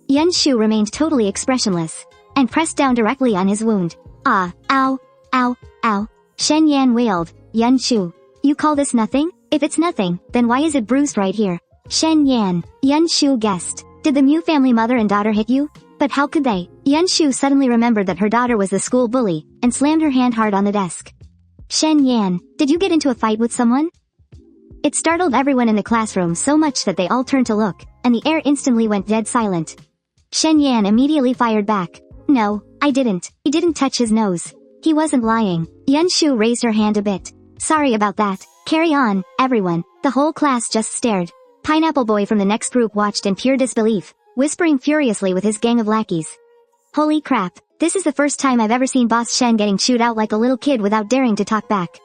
Yan Shu remained totally expressionless, and pressed down directly on his wound. "Ah, ow, ow, ow." Shen Yan wailed. "Yan Shu, you call this nothing? If it's nothing, then why is it bruised right here?" "Shen Yan," Yan Shu guessed. "Did the Mu family mother and daughter hit you? But how could they?" Yan Shu suddenly remembered that her daughter was the school bully, and slammed her hand hard on the desk. "Shen Yan, did you get into a fight with someone?" It startled everyone in the classroom so much that they all turned to look, and the air instantly went dead silent. Shen Yan immediately fired back. "No, I didn't." He didn't touch his nose. He wasn't lying. Yan Shu raised her hand a bit. "Sorry about that. Carry on, everyone." The whole class just stared. Pineapple Boy from the next group watched in pure disbelief, whispering furiously with his gang of lackeys. "Holy crap, this is the first time I've ever seen Boss Shen getting chewed out like a little kid without daring to talk back."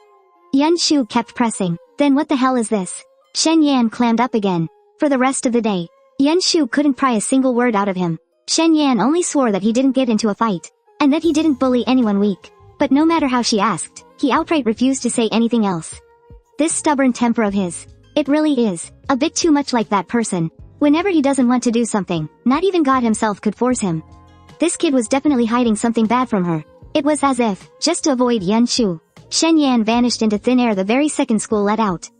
Yan Shu kept pressing. "Then what the hell is this? Shen Yan clammed up again. For the rest of the day, Yan Shu couldn't pry a single word out of him. Shen Yan only swore that he didn't get into a fight, and that he didn't bully anyone weak. But no matter how she asked, he outright refused to say anything else. This stubborn temper of his. It really is a bit too much like that person. Whenever he doesn't want to do something, not even God himself could force him. This kid was definitely hiding something bad from her. It was as if, just to avoid Yan Shu, Shen Yan vanished into thin air the very second school let out.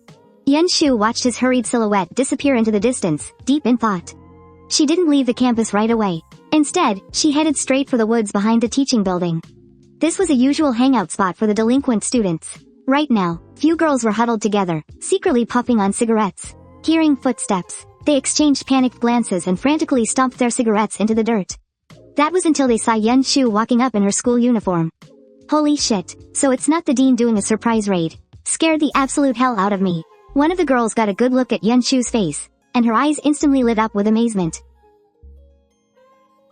Yan Shu watched his hurried silhouette disappear into the distance, deep in thought. She didn't leave the campus right away. Instead, she headed straight for the woods behind the teaching building. This was a usual hangout spot for the delinquent students. Right now, few girls were huddled together, secretly puffing on cigarettes. Hearing footsteps, they exchanged panicked glances and frantically stomped their cigarettes into the dirt. That was until they saw Yan Shu walking up in her school uniform. Holy shit, so it's not the dean doing a surprise raid. Scared the absolute hell out of me. One of the girls got a good look at Yan Shu's face, and her eyes instantly lit up with amazement.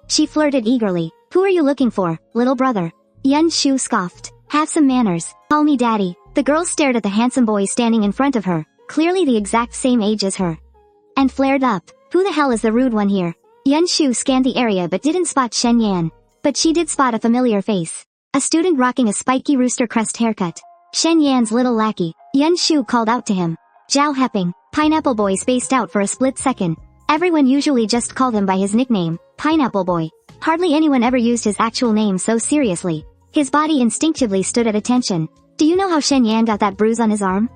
She flirted eagerly. Who are you looking for, little brother? Yan Shu scoffed. Have some manners. Call me daddy. The girl stared at the handsome boy standing in front of her, clearly the exact same age as her, and flared up. Who the hell is the rude one here? Yan Shu scanned the area but didn't spot Shen Yan. But she did spot a familiar face. A student rocking a spiky rooster crest haircut. Shen Yan's little lackey. Yan Shu called out to him. Zhao Heping. Pineapple Boy spaced out for a split second. Everyone usually just called him by his nickname, Pineapple Boy. Hardly anyone ever used his actual name so seriously. His body instinctively stood at attention. Do you know how Shen Yan got that bruise on his arm?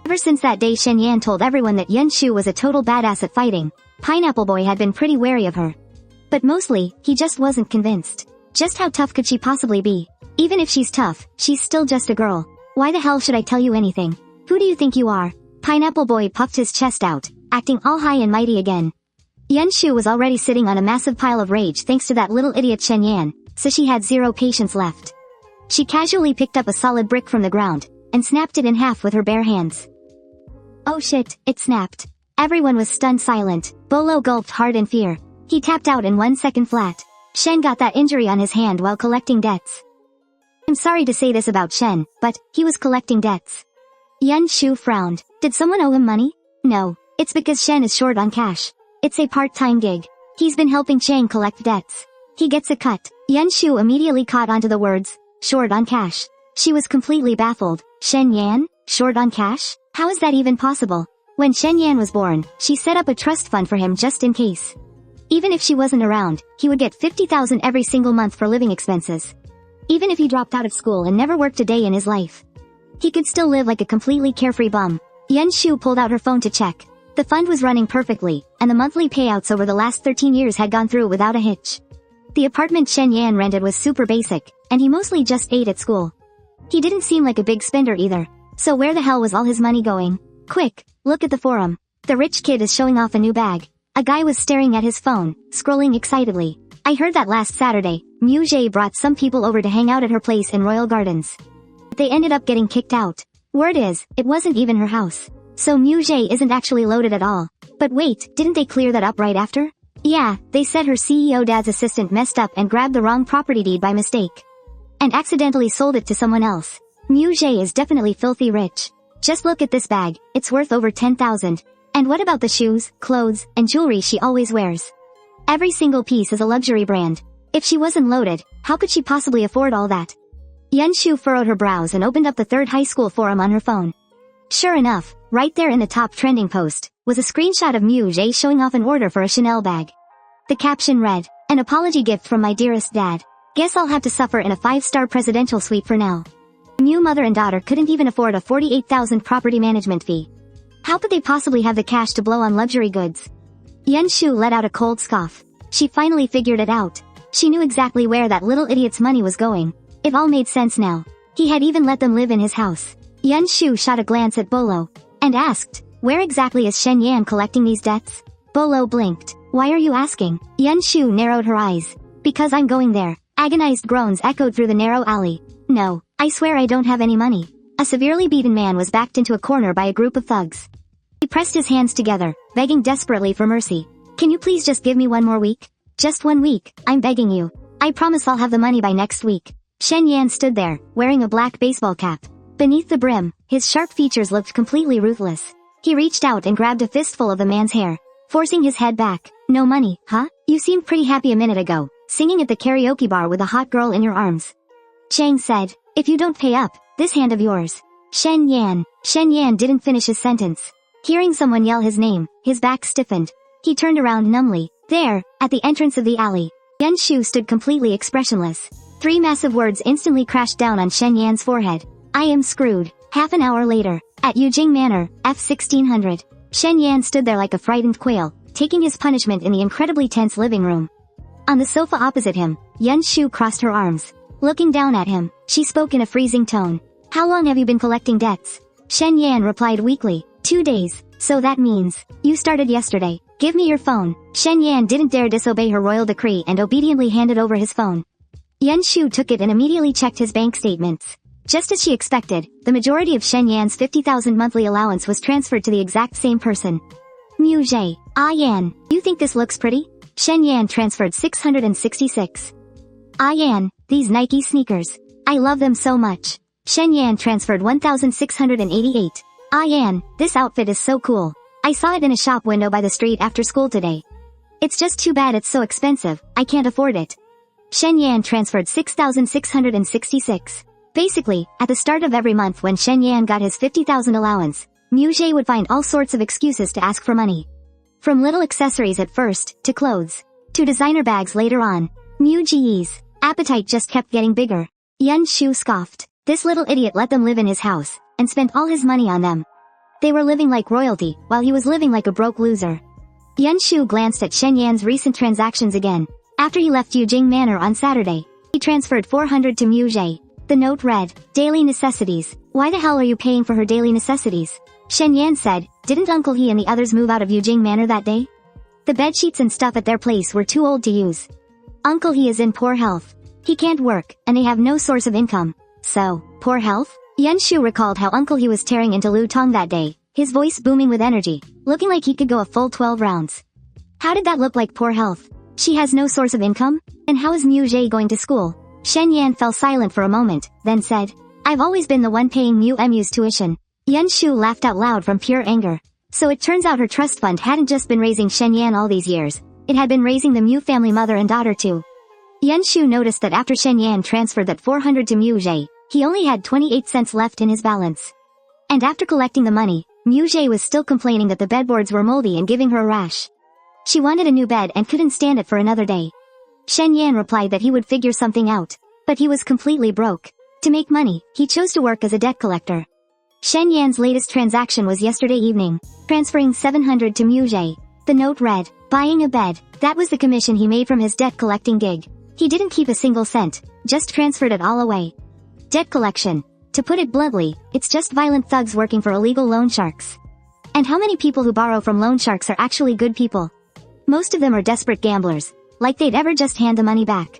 Ever since that day Shen Yan told everyone that Yan Shu was a total badass at fighting, Pineapple Boy had been pretty wary of her. But mostly, he just wasn't convinced. Just how tough could she possibly be? Even if she's tough, she's still just a girl. Why the hell should I tell you anything? Who do you think you are? Pineapple Boy puffed his chest out, acting all high and mighty again. Yan Shu was already sitting on a massive pile of rage thanks to that little idiot Shen Yan, so she had zero patience left. She casually picked up a solid brick from the ground, and snapped it in half with her bare hands. Oh shit, it snapped. Everyone was stunned silent. Bolo gulped hard in fear. He tapped out in 1 second flat. Shen got that injury on his hand while collecting debts. I'm sorry to say this about Shen, but he was collecting debts. Yan Shu frowned. Did someone owe him money? No, it's because Shen is short on cash. It's a part-time gig. He's been helping Chang collect debts. He gets a cut. Yan Shu immediately caught onto the words, short on cash. She was completely baffled. Shen Yan? Short on cash? How is that even possible? When Shen Yan was born, she set up a trust fund for him just in case. Even if she wasn't around, he would get 50,000 every single month for living expenses. Even if he dropped out of school and never worked a day in his life, he could still live like a completely carefree bum. Yan Shu pulled out her phone to check. The fund was running perfectly, and the monthly payouts over the last 13 years had gone through without a hitch. The apartment Shen Yan rented was super basic, and he mostly just ate at school. He didn't seem like a big spender either. So where the hell was all his money going? Quick, look at the forum. The rich kid is showing off a new bag. A guy was staring at his phone, scrolling excitedly. I heard that last Saturday, Mu Jie brought some people over to hang out at her place in Royal Gardens. They ended up getting kicked out. Word is, it wasn't even her house. So Mu Jie isn't actually loaded at all. But wait, didn't they clear that up right after? Yeah, they said her CEO dad's assistant messed up and grabbed the wrong property deed by mistake. And accidentally sold it to someone else. Mu Jie is definitely filthy rich. Just look at this bag, it's worth over 10,000. And what about the shoes, clothes, and jewelry she always wears? Every single piece is a luxury brand. If she wasn't loaded, how could she possibly afford all that? Yan Shu furrowed her brows and opened up the third high school forum on her phone. Sure enough, right there in the top trending post, was a screenshot of Mu Jie showing off an order for a Chanel bag. The caption read, an apology gift from my dearest dad. Guess I'll have to suffer in a 5-star presidential suite for now. Mu mother and daughter couldn't even afford a 48,000 property management fee. How could they possibly have the cash to blow on luxury goods? Yan Shu let out a cold scoff. She finally figured it out. She knew exactly where that little idiot's money was going. It all made sense now. He had even let them live in his house. Yan Shu shot a glance at Bolo, and asked, where exactly is Shen Yan collecting these debts? Bolo blinked. Why are you asking? Yan Shu narrowed her eyes. Because I'm going there. Agonized groans echoed through the narrow alley. No, I swear I don't have any money. A severely beaten man was backed into a corner by a group of thugs. He pressed his hands together, begging desperately for mercy. Can you please just give me 1 more week? Just 1 week, I'm begging you. I promise I'll have the money by next week. Shen Yan stood there, wearing a black baseball cap. Beneath the brim, his sharp features looked completely ruthless. He reached out and grabbed a fistful of the man's hair, forcing his head back. No money, huh? You seemed pretty happy a minute ago, singing at the karaoke bar with a hot girl in your arms. Chang said, if you don't pay up, this hand of yours. Shen Yan. Shen Yan didn't finish his sentence. Hearing someone yell his name, his back stiffened. He turned around numbly. There, at the entrance of the alley, Yan Shu stood completely expressionless. 3 massive words instantly crashed down on Shen Yan's forehead. I am screwed. Half an hour later, at Yujing Manor, F1600, Shen Yan stood there like a frightened quail, taking his punishment in the incredibly tense living room. On the sofa opposite him, Yan Shu crossed her arms. Looking down at him, she spoke in a freezing tone. How long have you been collecting debts? Shen Yan replied weakly. 2 days. So that means, you started yesterday. Give me your phone. Shen Yan didn't dare disobey her royal decree and obediently handed over his phone. Yan Shu took it and immediately checked his bank statements. Just as she expected, the majority of Shen Yan's 50,000 monthly allowance was transferred to the exact same person. Mu Zhe. Ah Yan, you think this looks pretty? Shen Yan transferred 666. Ah Yan, these Nike sneakers. I love them so much. Shen Yan transferred 1,688. Ah Yan, this outfit is so cool. I saw it in a shop window by the street after school today. It's just too bad it's so expensive, I can't afford it. Shen Yan transferred 6,666. Basically, at the start of every month when Shen Yan got his 50,000 allowance, Mu Zhe would find all sorts of excuses to ask for money. From little accessories at first, to clothes, to designer bags later on. Mu Zhe's appetite just kept getting bigger. Yan Shu scoffed. This little idiot let them live in his house, and spent all his money on them. They were living like royalty, while he was living like a broke loser. Yan Shu glanced at Shen Yan's recent transactions again. After he left Yujing Manor on Saturday, he transferred 400 to Mu Zhe. The note read, daily necessities. Why the hell are you paying for her daily necessities? Shen Yan said, didn't Uncle He and the others move out of Yujing Manor that day? The bedsheets and stuff at their place were too old to use. Uncle He is in poor health. He can't work, and they have no source of income. So, poor health? Yan Shu recalled how Uncle He was tearing into Lu Tong that day, his voice booming with energy, looking like he could go a full 12 rounds. How did that look like poor health? She has no source of income? And how is Mu Zhe going to school? Shen Yan fell silent for a moment, then said, I've always been the one paying Mu's tuition. Yan Shu laughed out loud from pure anger. So it turns out her trust fund hadn't just been raising Shen Yan all these years, it had been raising the Mu family mother and daughter too. Yan Shu noticed that after Shen Yan transferred that 400 to Mu Zhe, he only had 28 cents left in his balance. And after collecting the money, Mu Zhe was still complaining that the bedboards were moldy and giving her a rash. She wanted a new bed and couldn't stand it for another day. Shen Yan replied that he would figure something out. But he was completely broke. To make money, he chose to work as a debt collector. Shen Yan's latest transaction was yesterday evening, transferring 700 to Mu Zhe. The note read, buying a bed. That was the commission he made from his debt collecting gig. He didn't keep a single cent, just transferred it all away. Debt collection. To put it bluntly, it's just violent thugs working for illegal loan sharks. And how many people who borrow from loan sharks are actually good people? Most of them are desperate gamblers, like they'd ever just hand the money back.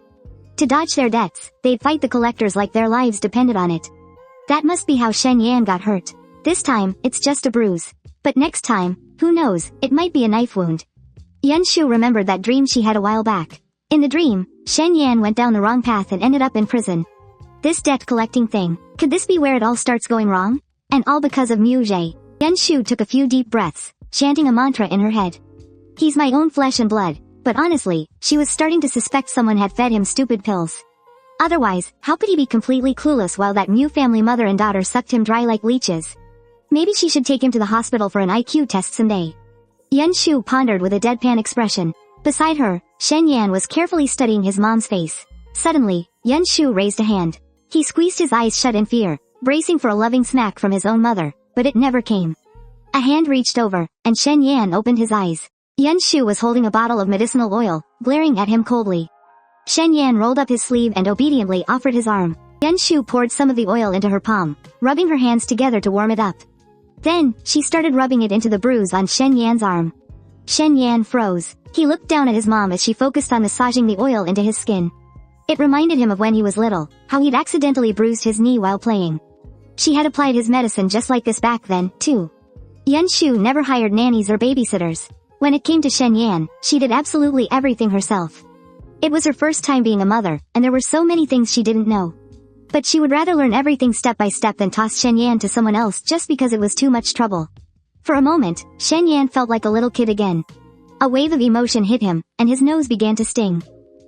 To dodge their debts, they'd fight the collectors like their lives depended on it. That must be how Shen Yan got hurt. This time, it's just a bruise. But next time, who knows, it might be a knife wound. Yan Shu remembered that dream she had a while back. In the dream, Shen Yan went down the wrong path and ended up in prison. This debt collecting thing, could this be where it all starts going wrong? And all because of Mu Zhe. Yan Shu took a few deep breaths, chanting a mantra in her head. He's my own flesh and blood, but honestly, she was starting to suspect someone had fed him stupid pills. Otherwise, how could he be completely clueless while that Mu family mother and daughter sucked him dry like leeches? Maybe she should take him to the hospital for an IQ test someday. Yan Shu pondered with a deadpan expression. Beside her, Shen Yan was carefully studying his mom's face. Suddenly, Yan Shu raised a hand. He squeezed his eyes shut in fear, bracing for a loving smack from his own mother, but it never came. A hand reached over, and Shen Yan opened his eyes. Yan Shu was holding a bottle of medicinal oil, glaring at him coldly. Shen Yan rolled up his sleeve and obediently offered his arm. Yan Shu poured some of the oil into her palm, rubbing her hands together to warm it up. Then, she started rubbing it into the bruise on Shen Yan's arm. Shen Yan froze. He looked down at his mom as she focused on massaging the oil into his skin. It reminded him of when he was little, how he'd accidentally bruised his knee while playing. She had applied his medicine just like this back then, too. Yan Shu never hired nannies or babysitters. When it came to Shen Yan, she did absolutely everything herself. It was her first time being a mother, and there were so many things she didn't know. But she would rather learn everything step by step than toss Shen Yan to someone else just because it was too much trouble. For a moment, Shen Yan felt like a little kid again. A wave of emotion hit him, and his nose began to sting.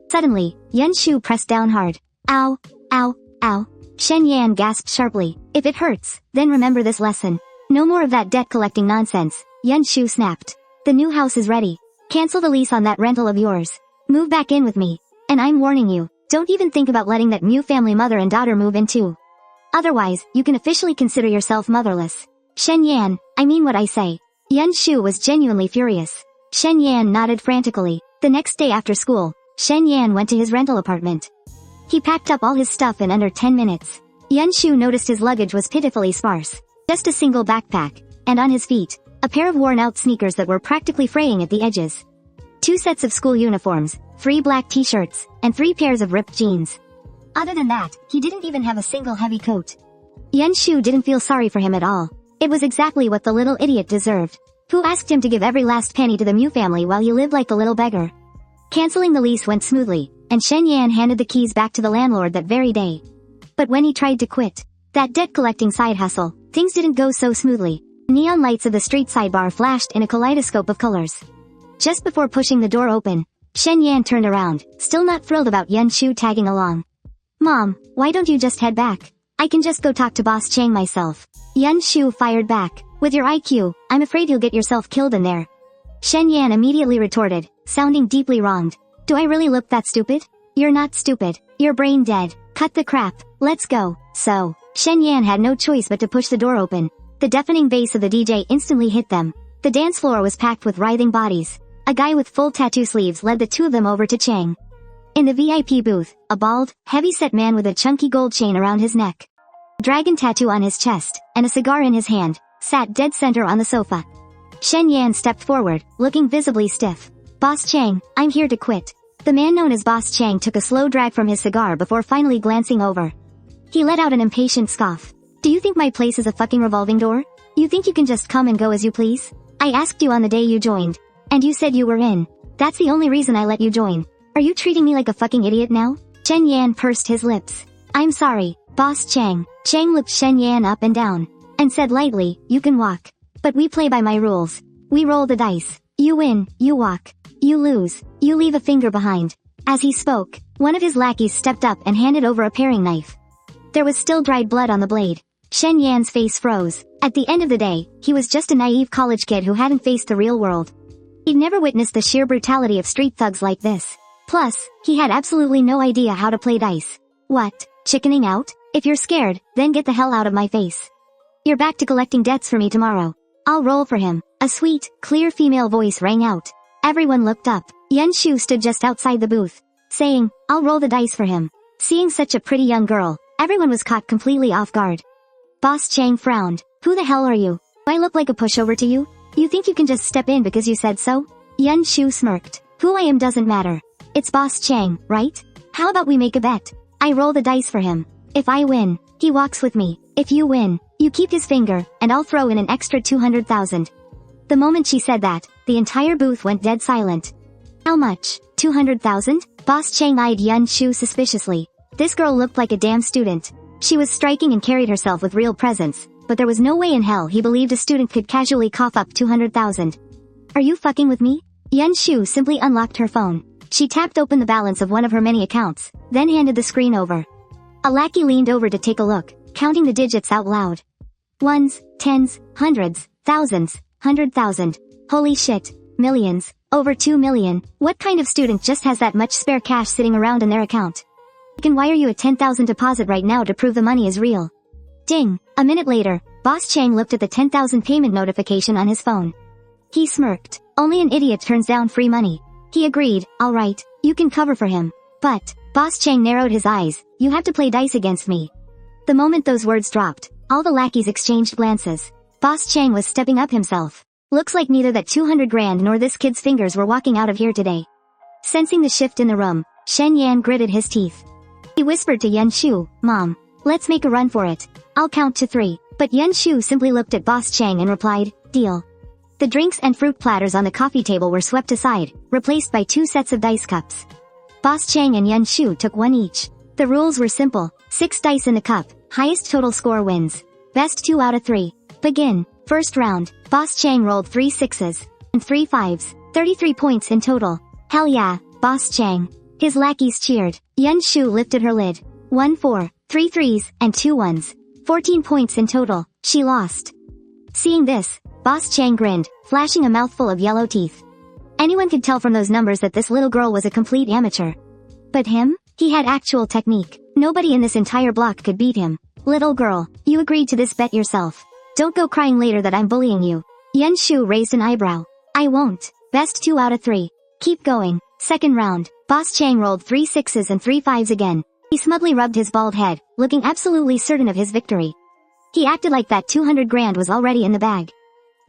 Suddenly, Yan Shu pressed down hard. Ow, ow, ow. Shen Yan gasped sharply. If it hurts, then remember this lesson. No more of that debt-collecting nonsense, Yan Shu snapped. The new house is ready. Cancel the lease on that rental of yours. Move back in with me. And I'm warning you, don't even think about letting that new family mother and daughter move in too. Otherwise, you can officially consider yourself motherless. Shen Yan, I mean what I say. Yan Shu was genuinely furious. Shen Yan nodded frantically. The next day after school, Shen Yan went to his rental apartment. He packed up all his stuff in under 10 minutes. Yan Shu noticed his luggage was pitifully sparse. Just a single backpack, and on his feet, a pair of worn-out sneakers that were practically fraying at the edges. 2 sets of school uniforms, 3 black t-shirts, and 3 pairs of ripped jeans. Other than that, he didn't even have a single heavy coat. Yan Shu didn't feel sorry for him at all. It was exactly what the little idiot deserved. Who asked him to give every last penny to the Mu family while you lived like a little beggar? Canceling the lease went smoothly, and Shen Yan handed the keys back to the landlord that very day. But when he tried to quit that debt-collecting side hustle, things didn't go so smoothly. Neon lights of the street sidebar flashed in a kaleidoscope of colors. Just before pushing the door open, Shen Yan turned around, still not thrilled about Yan Shu tagging along. Mom, why don't you just head back? I can just go talk to Boss Chang myself. Yan Shu fired back. With your IQ, I'm afraid you'll get yourself killed in there. Shen Yan immediately retorted, sounding deeply wronged. Do I really look that stupid? You're not stupid. You're brain dead. Cut the crap. Let's go. So, Shen Yan had no choice but to push the door open. The deafening bass of the DJ instantly hit them. The dance floor was packed with writhing bodies. A guy with full tattoo sleeves led the two of them over to Chang. In the VIP booth, a bald, heavy-set man with a chunky gold chain around his neck, a dragon tattoo on his chest, and a cigar in his hand, sat dead center on the sofa. Shen Yan stepped forward, looking visibly stiff. Boss Chang, I'm here to quit. The man known as Boss Chang took a slow drag from his cigar before finally glancing over. He let out an impatient scoff. Do you think my place is a fucking revolving door? You think you can just come and go as you please? I asked you on the day you joined, and you said you were in. That's the only reason I let you join. Are you treating me like a fucking idiot now? Shen Yan pursed his lips. I'm sorry, Boss Chang. Chang looked Shen Yan up and down, and said lightly, you can walk. But we play by my rules. We roll the dice. You win, you walk. You lose, you leave a finger behind. As he spoke, one of his lackeys stepped up and handed over a paring knife. There was still dried blood on the blade. Shen Yan's face froze. At the end of the day, he was just a naive college kid who hadn't faced the real world. He'd never witnessed the sheer brutality of street thugs like this. Plus, he had absolutely no idea how to play dice. What? Chickening out? If you're scared, then get the hell out of my face. You're back to collecting debts for me tomorrow. I'll roll for him. A sweet, clear female voice rang out. Everyone looked up. Yan Shu stood just outside the booth, saying, I'll roll the dice for him. Seeing such a pretty young girl, everyone was caught completely off guard. Boss Chang frowned. Who the hell are you? Do I look like a pushover to you? You think you can just step in because you said so? Yan Shu smirked. Who I am doesn't matter. It's Boss Chang, right? How about we make a bet? I roll the dice for him. If I win, he walks with me. If you win, you keep his finger, and I'll throw in an extra 200,000. The moment she said that, the entire booth went dead silent. How much? 200,000? Boss Chang eyed Yan Shu suspiciously. This girl looked like a damn student. She was striking and carried herself with real presence, but there was no way in hell he believed a student could casually cough up 200,000. Are you fucking with me? Yan Shu simply unlocked her phone. She tapped open the balance of one of her many accounts, then handed the screen over. A lackey leaned over to take a look, counting the digits out loud. Ones, tens, hundreds, thousands, 100,000. Holy shit. Millions. Over 2 million. What kind of student just has that much spare cash sitting around in their account? I can wire you a 10,000 deposit right now to prove the money is real. Ding. A minute later, Boss Chang looked at the 10,000 payment notification on his phone. He smirked. Only an idiot turns down free money. He agreed, alright, you can cover for him. But, Boss Chang narrowed his eyes, you have to play dice against me. The moment those words dropped, all the lackeys exchanged glances. Boss Chang was stepping up himself. Looks like neither that 200 grand nor this kid's fingers were walking out of here today. Sensing the shift in the room, Shen Yan gritted his teeth. He whispered to Yan Shu, Mom, let's make a run for it. I'll count to 3. But Yan Shu simply looked at Boss Chang and replied, deal. The drinks and fruit platters on the coffee table were swept aside, replaced by 2 sets of dice cups. Boss Chang and Yan Shu took one each. The rules were simple. 6 dice in the cup, highest total score wins. Best 2 out of 3. Begin. First round, Boss Chang rolled 3 sixes and 3 fives, 33 points in total. Hell yeah, Boss Chang. His lackeys cheered. Yuan Shu lifted her lid. 1 4, 3 threes, and 2 ones. 14 points in total. She lost. Seeing this, Boss Chang grinned, flashing a mouthful of yellow teeth. Anyone could tell from those numbers that this little girl was a complete amateur. But him? He had actual technique. Nobody in this entire block could beat him. Little girl, you agreed to this bet yourself. Don't go crying later that I'm bullying you. Yuan Shu raised an eyebrow. I won't. Best 2 out of 3. Keep going. Second round, Boss Chang rolled 3 sixes and 3 fives again. He smugly rubbed his bald head, looking absolutely certain of his victory. He acted like that 200 grand was already in the bag.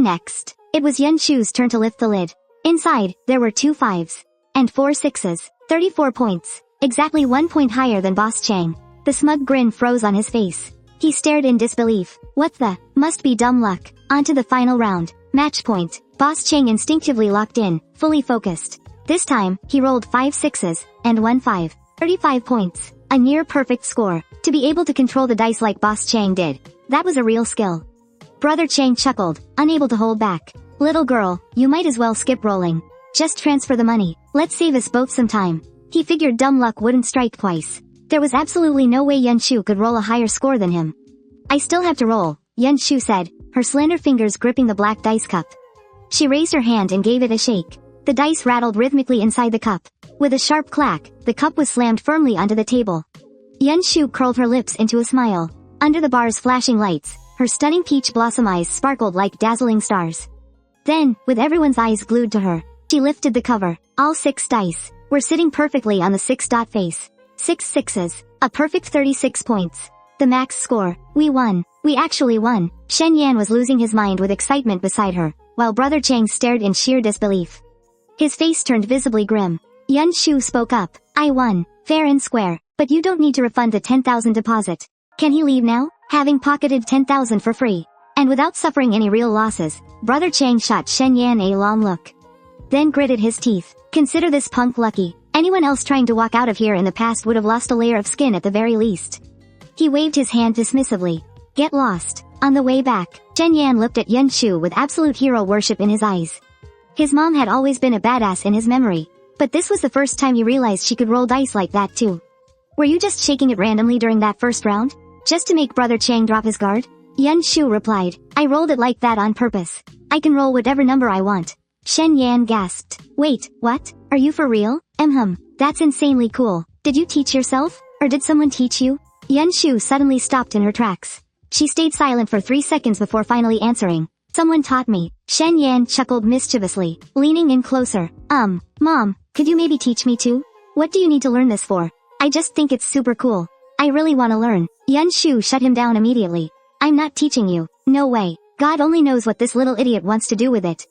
Next, it was Yuan Shu's turn to lift the lid. Inside, there were 2 fives and 4 sixes, 34 points, exactly 1 point higher than Boss Chang. The smug grin froze on his face. He stared in disbelief. What the? Must be dumb luck. On to the final round. Match point. Boss Chang instinctively locked in, fully focused. This time, he rolled 5 sixes and 1 five. 35 points. A near perfect score. To be able to control the dice like Boss Chang did, that was a real skill. Brother Chang chuckled, unable to hold back. Little girl, you might as well skip rolling. Just transfer the money. Let's save us both some time. He figured dumb luck wouldn't strike twice. There was absolutely no way Yuan Shu could roll a higher score than him. I still have to roll, Yuan Shu said, her slender fingers gripping the black dice cup. She raised her hand and gave it a shake. The dice rattled rhythmically inside the cup. With a sharp clack, the cup was slammed firmly onto the table. Yuan Shu curled her lips into a smile. Under the bar's flashing lights, her stunning peach blossom eyes sparkled like dazzling stars. Then, with everyone's eyes glued to her, she lifted the cover. All 6 dice were sitting perfectly on the 6-dot face. 6 sixes. A perfect 36 points. The max score. We won. We actually won. Shen Yan was losing his mind with excitement beside her, while Brother Chang stared in sheer disbelief. His face turned visibly grim. Yuan Shu spoke up. I won. Fair and square. But you don't need to refund the 10,000 deposit. Can he leave now? Having pocketed 10,000 for free. And without suffering any real losses, Brother Chang shot Shen Yan a long look. Then gritted his teeth. Consider this punk lucky. Anyone else trying to walk out of here in the past would have lost a layer of skin at the very least. He waved his hand dismissively. Get lost. On the way back, Shen Yan looked at Yuan Shu with absolute hero worship in his eyes. His mom had always been a badass in his memory, but this was the first time he realized she could roll dice like that too. Were you just shaking it randomly during that first round? Just to make Brother Chang drop his guard? Yuan Shu replied. I rolled it like that on purpose. I can roll whatever number I want. Shen Yan gasped. Wait, what? Are you for real? That's insanely cool. Did you teach yourself? Or did someone teach you? Yuan Shu suddenly stopped in her tracks. She stayed silent for 3 seconds before finally answering. Someone taught me. Shen Yan chuckled mischievously, leaning in closer. Mom, could you maybe teach me too? What do you need to learn this for? I just think it's super cool. I really want to learn. Yuan Shu shut him down immediately. I'm not teaching you. No way. God only knows what this little idiot wants to do with it.